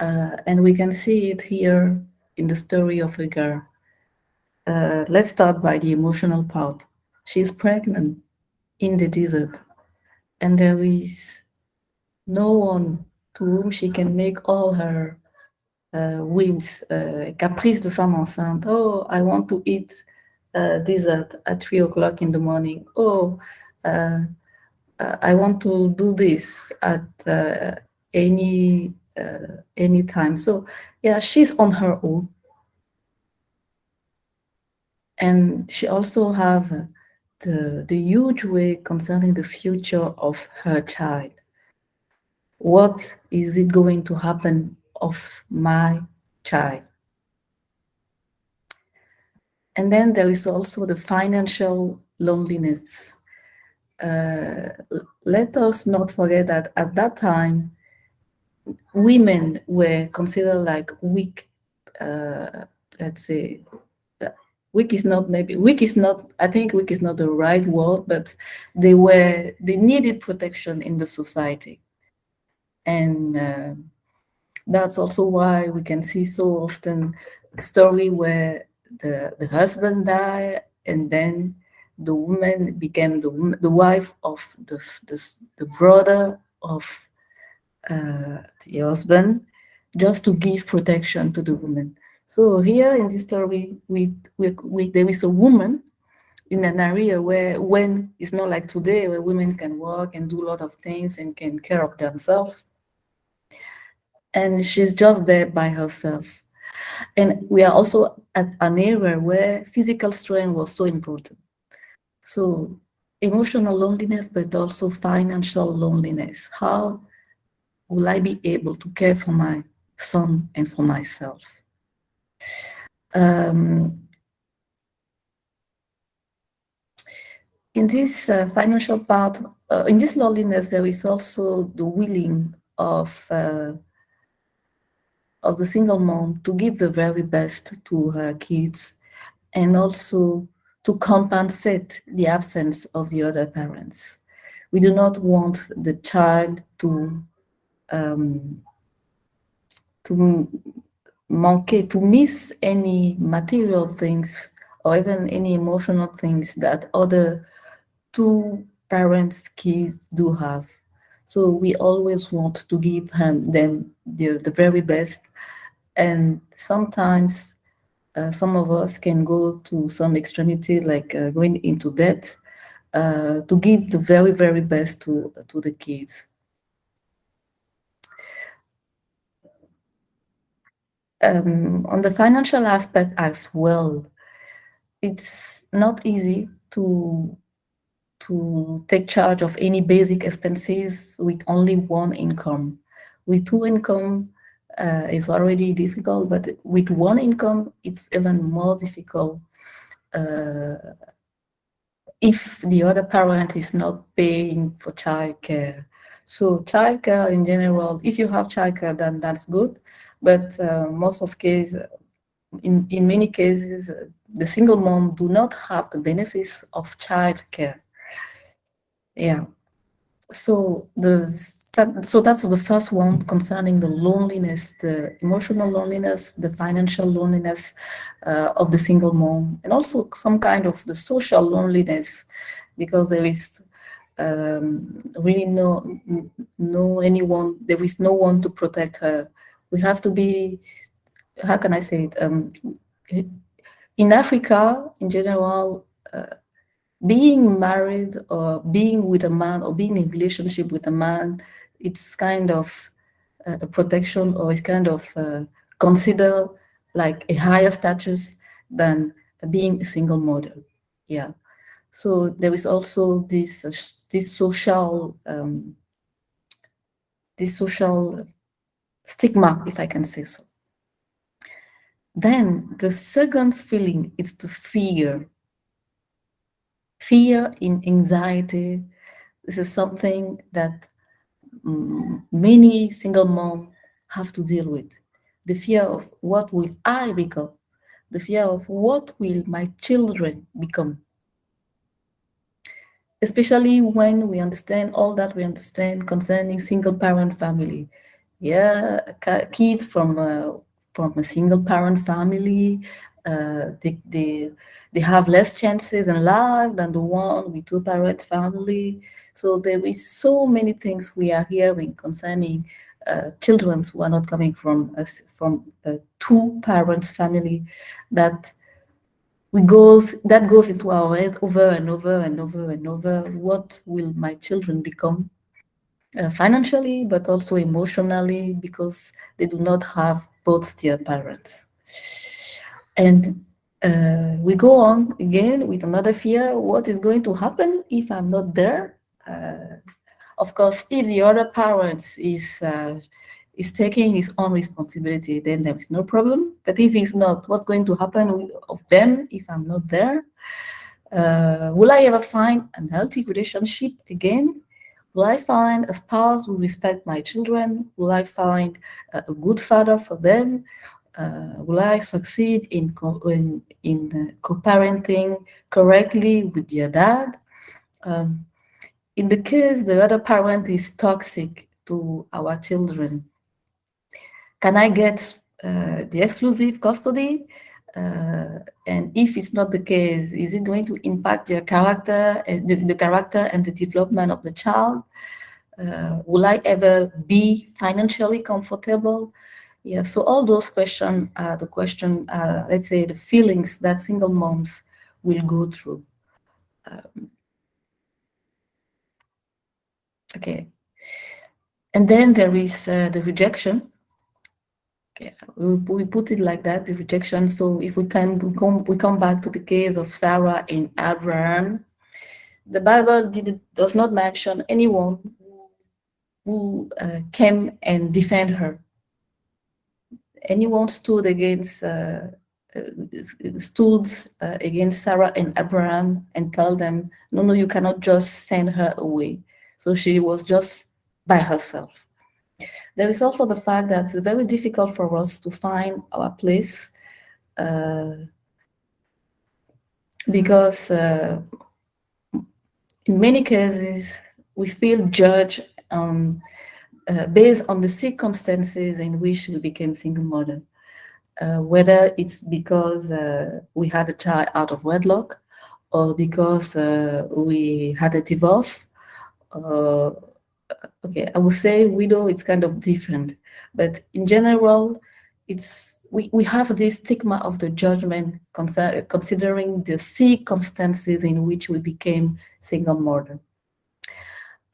and we can see it here in the story of Hagar. Let's start by the emotional part. She's pregnant in the desert, and there is no one to whom she can make all her whims, caprice de femme enceinte. Oh, I want to eat dessert at 3 o'clock in the morning. Oh, uh, I want to do this at any time. So yeah, she's on her own, and she also have the huge way concerning the future of her child. What is it going to happen of my child? And then there is also the financial loneliness. Let us not forget that at that time, women were considered like weak, let's say, weak is not I think weak is not the right word, but they needed protection in the society. And that's also why we can see so often a story where the husband died and then the woman became the wife of the brother of the husband, just to give protection to the woman. So here in this story, there is a woman in an area where when it's not like today, where women can work and do a lot of things and can care of themselves. And she's just there by herself. And we are also at an area where physical strength was so important. So emotional loneliness, but also financial loneliness. How will I be able to care for my son and for myself? In this financial part, in this loneliness, there is also the willing of the single mom to give the very best to her kids, and also to compensate the absence of the other parents. We do not want the child to miss any material things or even any emotional things that other two parents' kids do have. So we always want to give them the very best. And sometimes some of us can go to some extremity, like going into debt, to give the very, very best to the kids. On the financial aspect as well, it's not easy to take charge of any basic expenses with only one income. With two income, it's already difficult, but with one income, it's even more difficult if the other parent is not paying for childcare. So childcare in general, if you have childcare, then that's good. But most of cases, in many cases, the single mom do not have the benefits of childcare. Yeah. So that's the first one concerning the loneliness, the emotional loneliness, the financial loneliness of the single mom, and also some kind of the social loneliness, because there is really no anyone. There is no one to protect her. We have to be. How can I say it? In Africa, in general, being married or being with a man or being in relationship with a man, it's kind of a protection, or it's kind of considered like a higher status than being a single mother. Yeah. So there is also this social stigma, if I can say so. Then the second feeling is the fear and anxiety. This is something that many single moms have to deal with. The fear of what will I become? The fear of what will my children become? Especially when we understand all that we understand concerning single parent family. Yeah, kids from a single parent family, they have less chances in life than the one with two parent family. So there is so many things we are hearing concerning children who are not coming from a two parents family that goes into our head over and over and over and over. What will my children become? Financially, but also emotionally, because they do not have both their parents. And we go on again with another fear. What is going to happen if I'm not there? Of course, if the other parent is taking his own responsibility, then there is no problem. But if he's not, what's going to happen of them if I'm not there? Will I ever find a healthy relationship again? Will I find a spouse who respects my children? Will I find a good father for them? Will I succeed in co-parenting correctly with their dad? In the case the other parent is toxic to our children, can I get the exclusive custody? And if it's not the case, is it going to impact their character, the character and the development of the child? Will I ever be financially comfortable? Yeah, so all those questions are the question, let's say the feelings that single moms will go through. Okay. And then there is the rejection. Okay, we put it like that, the rejection. So if we come back to the case of Sarah and Abraham, the Bible does not mention anyone who came and defend her. Anyone stood against Sarah and Abraham and tell them, no, you cannot just send her away. So she was just by herself. There is also the fact that it's very difficult for us to find our place because in many cases we feel judged based on the circumstances in which we became single mother. Whether it's because we had a child out of wedlock, or because we had a divorce. Okay, I would say widow, it's kind of different, but in general, we have this stigma of the judgment considering the circumstances in which we became single mother.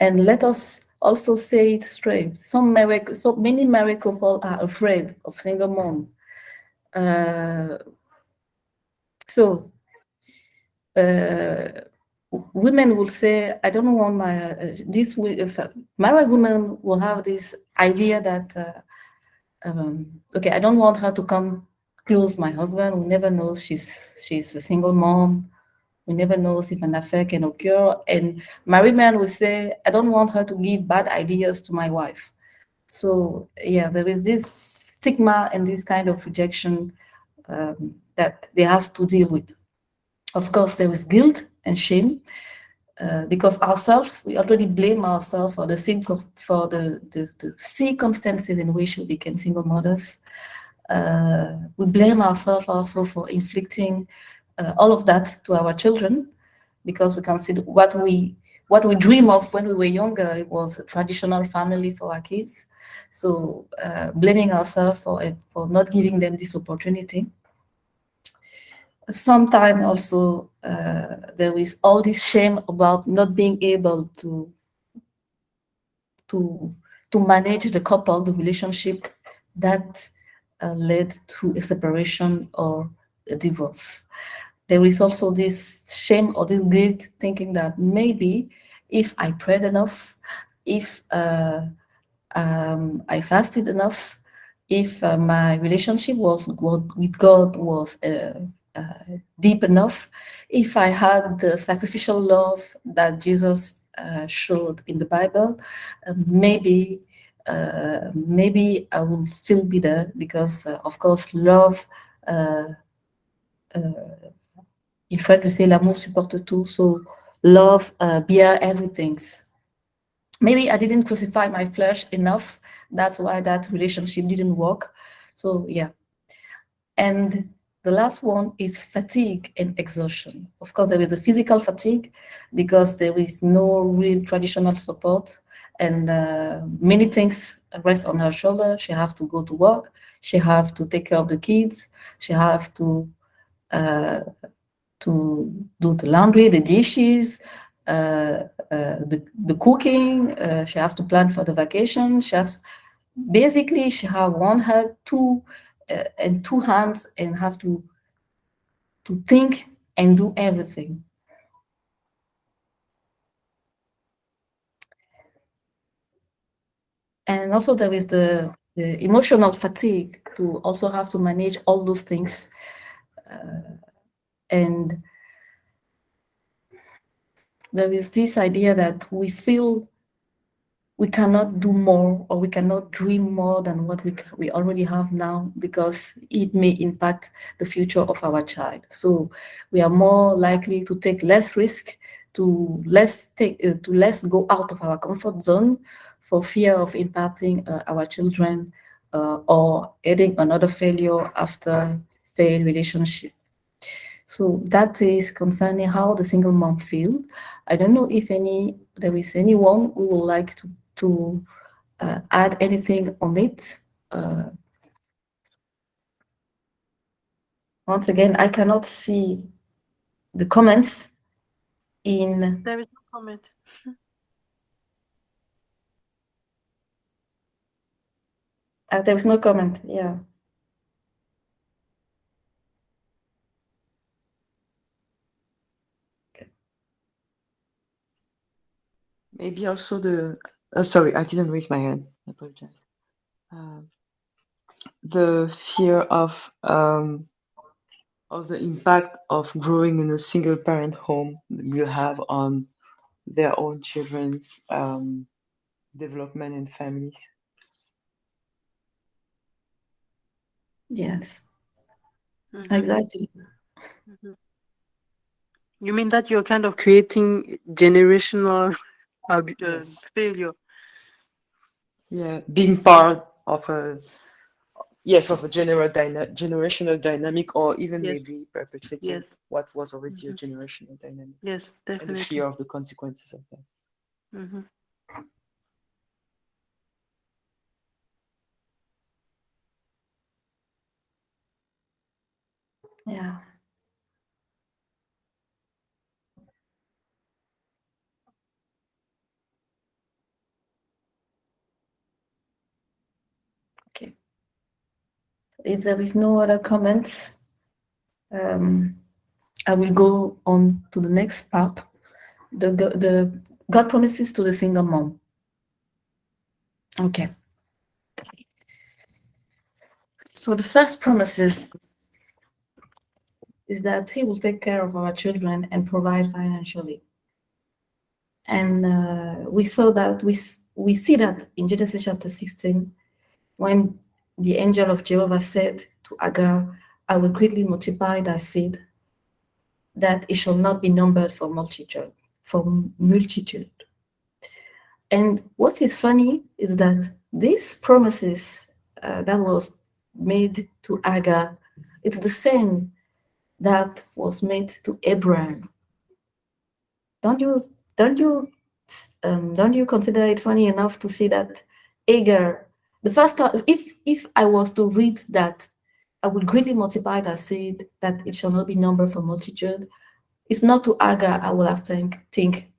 And let us also say it straight. So many married couples are afraid of single mom. Women will say, I don't want married women will have this idea that, okay, I don't want her to come close my husband. We never know she's a single mom. We never know if an affair can occur. And married men will say, I don't want her to give bad ideas to my wife. So yeah, there is this stigma and this kind of rejection that they have to deal with. Of course, there is guilt and shame because we already blame ourselves for the circumstances in which we became single mothers. We blame ourselves also for inflicting all of that to our children because we consider what we dream of when we were younger. It was a traditional family for our kids. So blaming ourselves for not giving them this opportunity. Sometimes also there is all this shame about not being able to manage the couple, the relationship that led to a separation or a divorce. There is also this shame or this guilt thinking that maybe if I prayed enough, if I fasted enough, if my relationship with God was deep enough, if I had the sacrificial love that Jesus showed in the Bible, maybe I will still be there because, of course, love. In French, we say l'amour supporte tout. So love bear everything. Maybe I didn't crucify my flesh enough. That's why that relationship didn't work. So yeah. And the last one is fatigue and exhaustion. Of course, there is the physical fatigue because there is no real traditional support and many things rest on her shoulder. She has to go to work. She has to take care of the kids. She has to do the laundry, the dishes, the cooking. She has to plan for the vacation. She has one hand, two hands, and have to think and do everything. And also there is the emotional fatigue to also have to manage all those things. And there is this idea that we feel we cannot do more or we cannot dream more than what we already have now because it may impact the future of our child. So we are more likely to take less risk, to less go out of our comfort zone for fear of impacting our children or adding another failure after failed relationship. So that is concerning how the single mom feel. I don't know if there is anyone who would like to add anything on it. Once again, I cannot see the comments in. There is no comment. There is no comment. Yeah. Maybe also the. Sorry, I didn't raise my hand. I apologize. The fear of the impact of growing in a single parent home will have on their own children's development and families. Yes. Mhm. Exactly. Mhm. You mean that you're kind of creating generational Yes. failure? Yeah, being part of a generational dynamic, or even Yes. maybe perpetuating Yes. what was already a Mhm. generational dynamic, Yes, and the definitely. fear of the consequences of that. Mhm. Yeah. Okay. If there is no other comments, I will go on to the next part. The God promises to the single mom. Okay. So the first promises is that He will take care of our children and provide financially. And we saw that we see that in Genesis chapter 16, when the angel of Jehovah said to Agar, "I will greatly multiply thy seed, that it shall not be numbered for multitude, for multitude." And what is funny is that these promises that was made to Agar, it's the same that was made to Abraham. Don't you don't you don't you consider it funny enough to see that Agar, the first time, if I was to read that I will greatly multiply that seed, that it shall not be numbered for multitude, it's not to Agar I will have think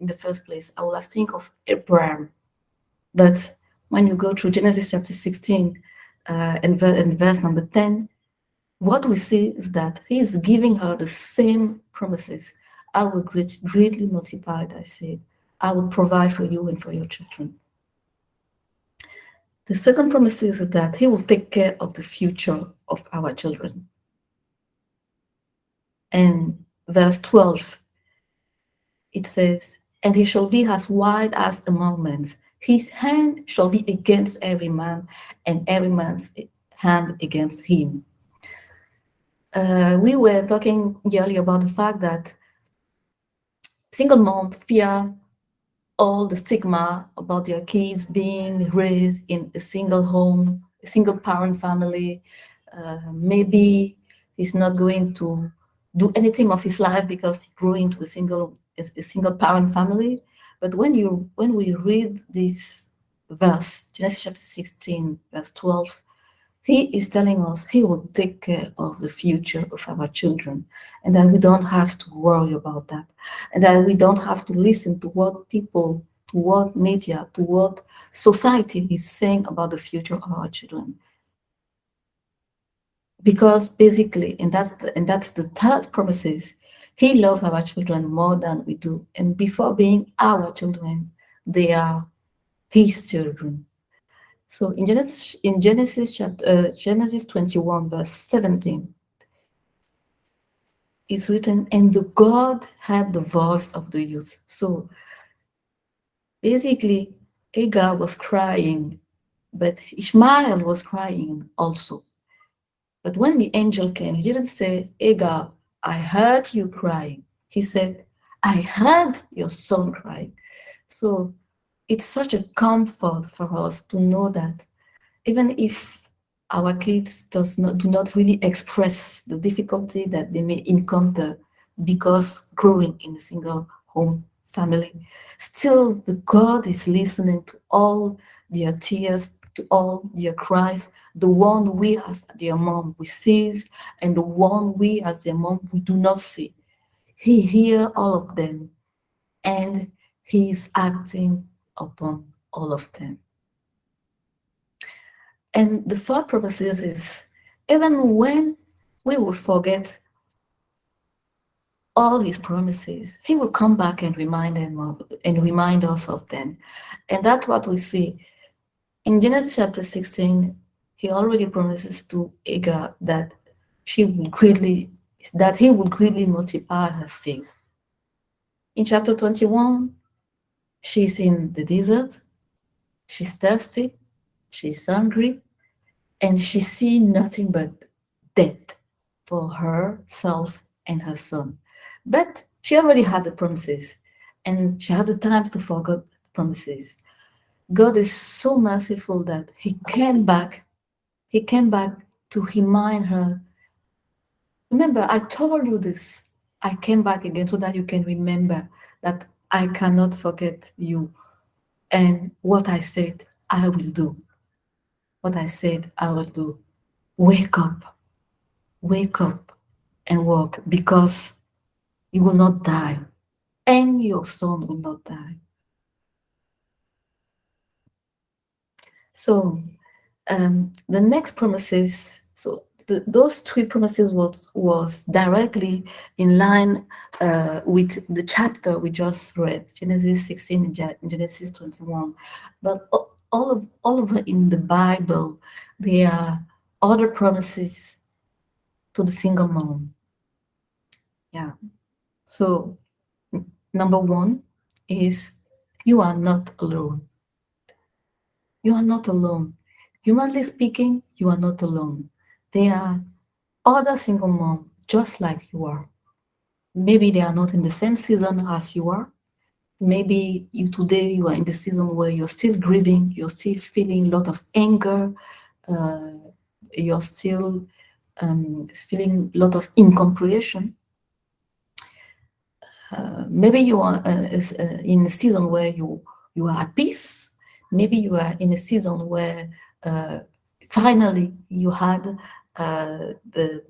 in the first place. I will have think of Abraham. But when you go through Genesis chapter 16 and verse number 10, what we see is that he's giving her the same promises. I will greatly multiply thy seed. I will provide for you and for your children. The second promise is that he will take care of the future of our children. And verse 12, it says, "And he shall be as wide as a mountain. His hand shall be against every man, and every man's hand against him." We were talking earlier about the fact that single mom fear all the stigma about their kids being raised in a single home, a single parent family. Maybe he's not going to do anything of his life because he grew into a single parent family. But when we read this verse, Genesis chapter 16, verse 12, he is telling us he will take care of the future of our children, and that we don't have to worry about that, and that we don't have to listen to what people, to what media, to what society is saying about the future of our children. Because basically, and that's the third promises, he loves our children more than we do. And before being our children, they are his children. So in Genesis 21, verse 17, it's written, "And the God had the voice of the youth." So basically, Hagar was crying, but Ishmael was crying also. But when the angel came, he didn't say, "Hagar, I heard you crying." He said, "I heard your son crying." So it's such a comfort for us to know that even if our kids do not really express the difficulty that they may encounter because growing in a single home family, still the God is listening to all their tears, to all their cries, the one we as their mom we sees, and the one we as their mom we do not see. He hears all of them, and he is acting upon all of them. And the third purpose is even when we will forget all his promises, he will come back and remind us of them. And that's what we see. In Genesis chapter 16, he already promises to Agar that he would greatly multiply her seed. In chapter 21, she's in the desert, she's thirsty, she's hungry, and she sees nothing but death for herself and her son. But she already had the promises, and she had the time to forget the promises. God is so merciful that He came back to remind her. Remember, I told you this. I came back again so that you can remember that I cannot forget you. And what I said, I will do. What I said, I will do. Wake up and walk, because you will not die, and your son will not die. So the next promises, so those three promises was directly in line with the chapter we just read, Genesis 16 and Genesis 21. But all of it in the Bible, there are other promises to the single mom. Yeah. So number one is you are not alone. You are not alone. Humanly speaking, you are not alone. There are other single moms just like you are. Maybe they are not in the same season as you are. Maybe today you are in the season where you're still grieving, you're still feeling a lot of anger, you're still feeling a lot of incomprehension. Maybe you are in a season where you are at peace. Maybe you are in a season where finally you had the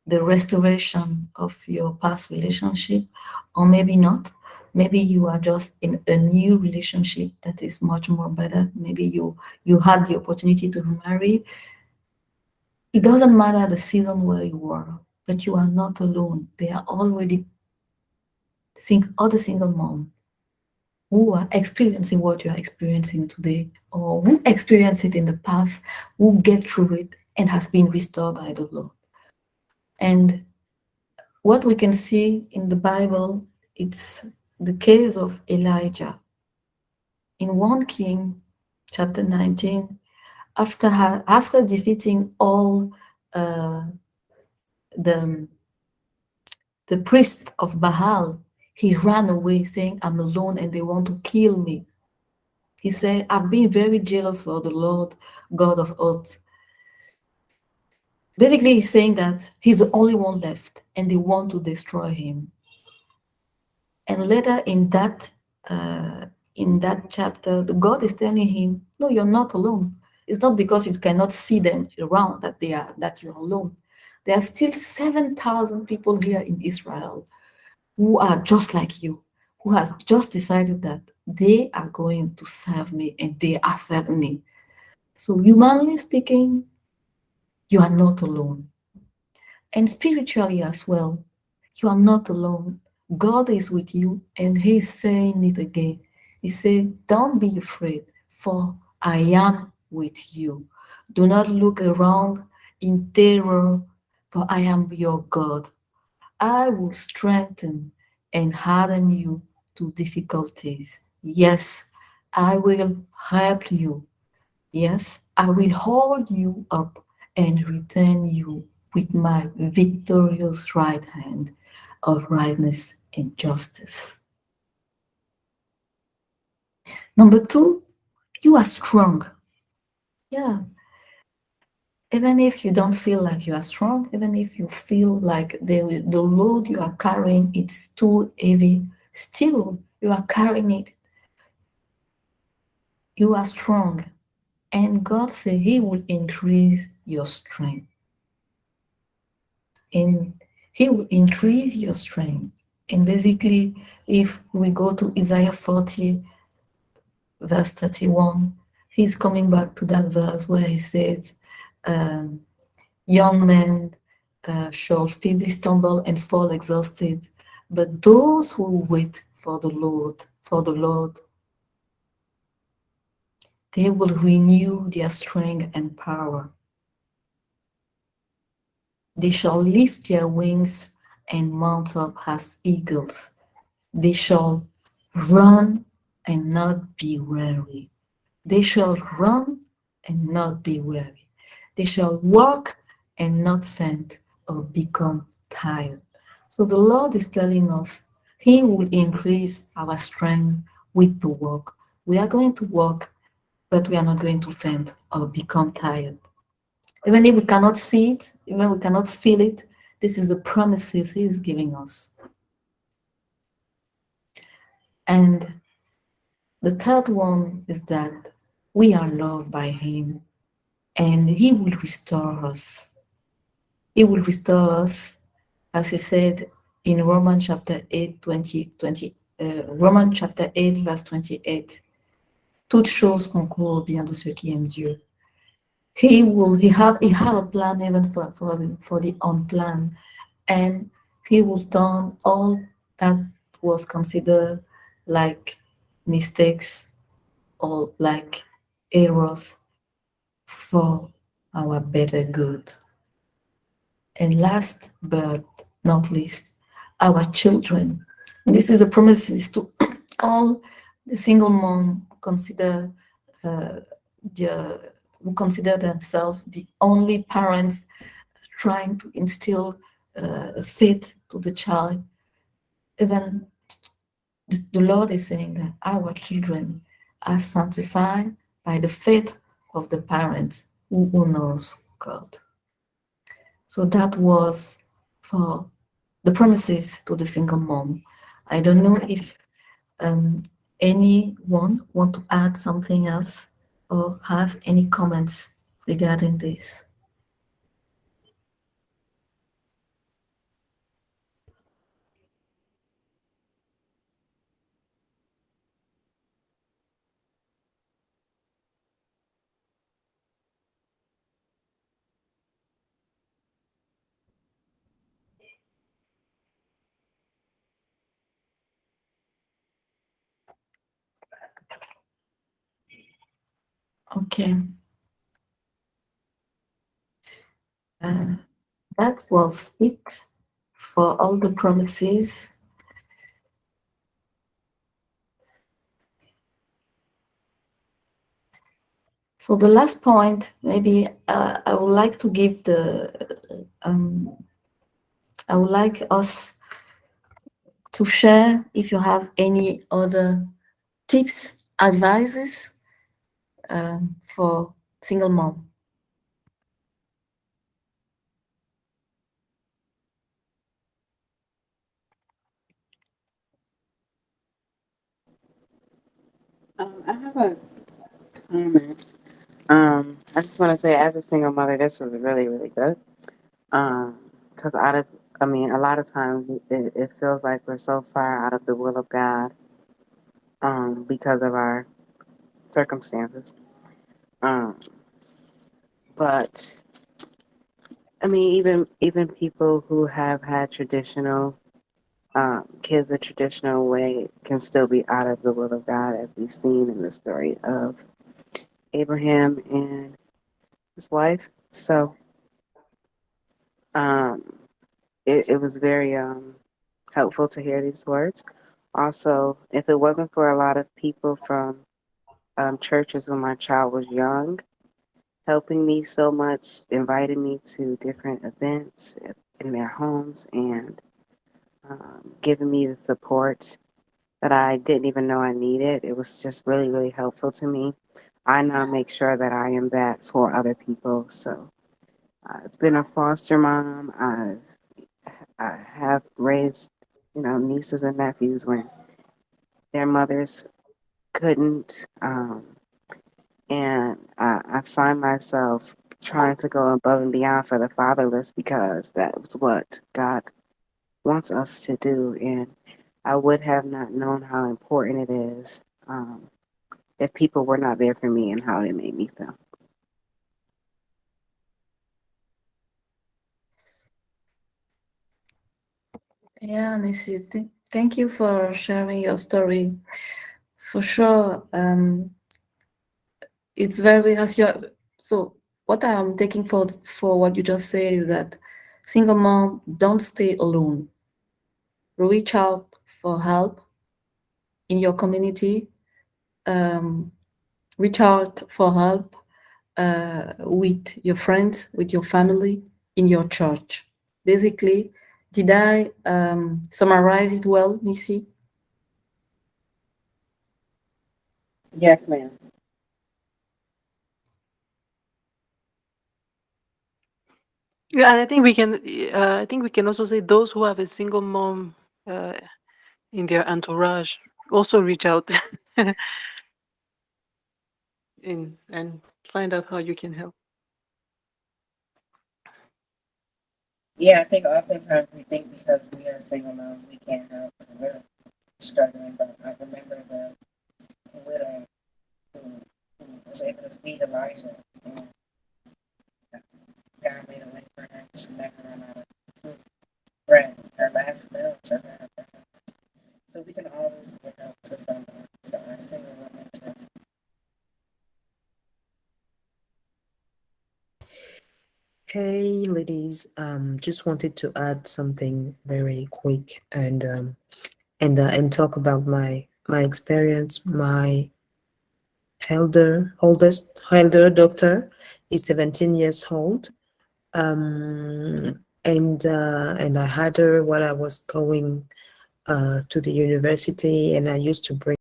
restoration of your past relationship, or maybe not. Maybe you are just in a new relationship that is much more better. Maybe you had the opportunity to marry. It doesn't matter the season where you are, but you are not alone. There are already other single moms who are experiencing what you are experiencing today, or who experienced it in the past, who get through it and has been restored by the Lord. And what we can see in the Bible, it's the case of Elijah. In 1 King chapter 19, after defeating all the priests of Baal, he ran away saying, I'm alone and they want to kill me. He said, I've been very jealous for the Lord God of hosts. Basically, he's saying that he's the only one left and they want to destroy him. And later in that chapter, the God is telling him, no, you're not alone. It's not because you cannot see them around that you're alone. There are still 7,000 people here in Israel who are just like you, who has just decided that they are going to serve me and they are serving me. So humanly speaking, you are not alone. And spiritually as well, you are not alone. God is with you, and He's saying it again. He said, don't be afraid, for I am with you. Do not look around in terror, for I am your God. I will strengthen and harden you to difficulties. Yes, I will help you. Yes, I will hold you up and return you with my victorious right hand of rightness and justice. Number two, you are strong. Yeah. Even if you don't feel like you are strong, even if you feel like the load you are carrying it's too heavy, still you are carrying it. You are strong. And God said He will increase your strength. And He will increase your strength. And basically, if we go to Isaiah 40, verse 31, He's coming back to that verse where He says, young men shall feebly stumble and fall exhausted, but those who wait for the Lord, they will renew their strength and power. They shall lift their wings and mount up as eagles. They shall run and not be weary. They shall run and not be weary. They shall walk and not faint or become tired. So the Lord is telling us He will increase our strength with the walk. We are going to walk, but we are not going to faint or become tired. Even if we cannot see it, even if we cannot feel it, this is the promises He is giving us. And the third one is that we are loved by Him and He will restore us. He will restore us, as He said in Romans chapter 8, Romans chapter 8, verse 28. Toutes choses concourent au bien de ceux qui aiment Dieu. He have a plan even for the unplanned, and He will turn all that was considered like mistakes or like errors for our better good. And last but not least, our children. This is a promise to all the single mom uh, who consider themselves the only parents trying to instill faith to the child. Even the Lord is saying that our children are sanctified by the faith of the parents who knows God. So that was for the promises to the single mom. I don't know if anyone want to add something else or has any comments regarding this. Okay. That was it for all the promises. So the last point, maybe I would like to give I would like us to share if you have any other tips, advices for single mom. I have a comment. I just want to say, as a single mother, this was really, really good. Because a lot of times it feels like we're so far out of the will of God, because of our circumstances. Um, but I mean, even people who have had traditional kids a traditional way can still be out of the will of God, as we've seen in the story of Abraham and his wife. So um, it was very helpful to hear these words. Also, if it wasn't for a lot of people from churches when my child was young, helping me so much, inviting me to different events in their homes, and giving me the support that I didn't even know I needed, it was just really, really helpful to me. I now make sure that I am that for other people. So I've been a foster mom. I have raised, nieces and nephews when their mothers couldn't And I find myself trying to go above and beyond for the fatherless because that's what God wants us to do. And I would have not known how important it is if people were not there for me and how it made me feel. Yeah, Nisi, thank you for sharing your story. For sure, it's very as you. So what I'm taking for what you just said is that single mom, don't stay alone. Reach out for help in your community. Um, Reach out for help with your friends, with your family, in your church. Basically, did I summarize it well, Nisi? Yes, ma'am. Yeah, and I think we can. I think we can also say those who have a single mom in their entourage also reach out in and find out how you can help. Yeah, I think oftentimes we think because we are single moms we can't help. We're struggling, but I remember the widow who was able to feed Elijah, and God made a way for her to never run out of food, bread, her last meal to her. So we can always give help to someone. So I single women too. Hey, ladies. Just wanted to add something very quick and talk about my experience. My elder daughter is 17 years old. And I had her while I was going to the university, and I used to bring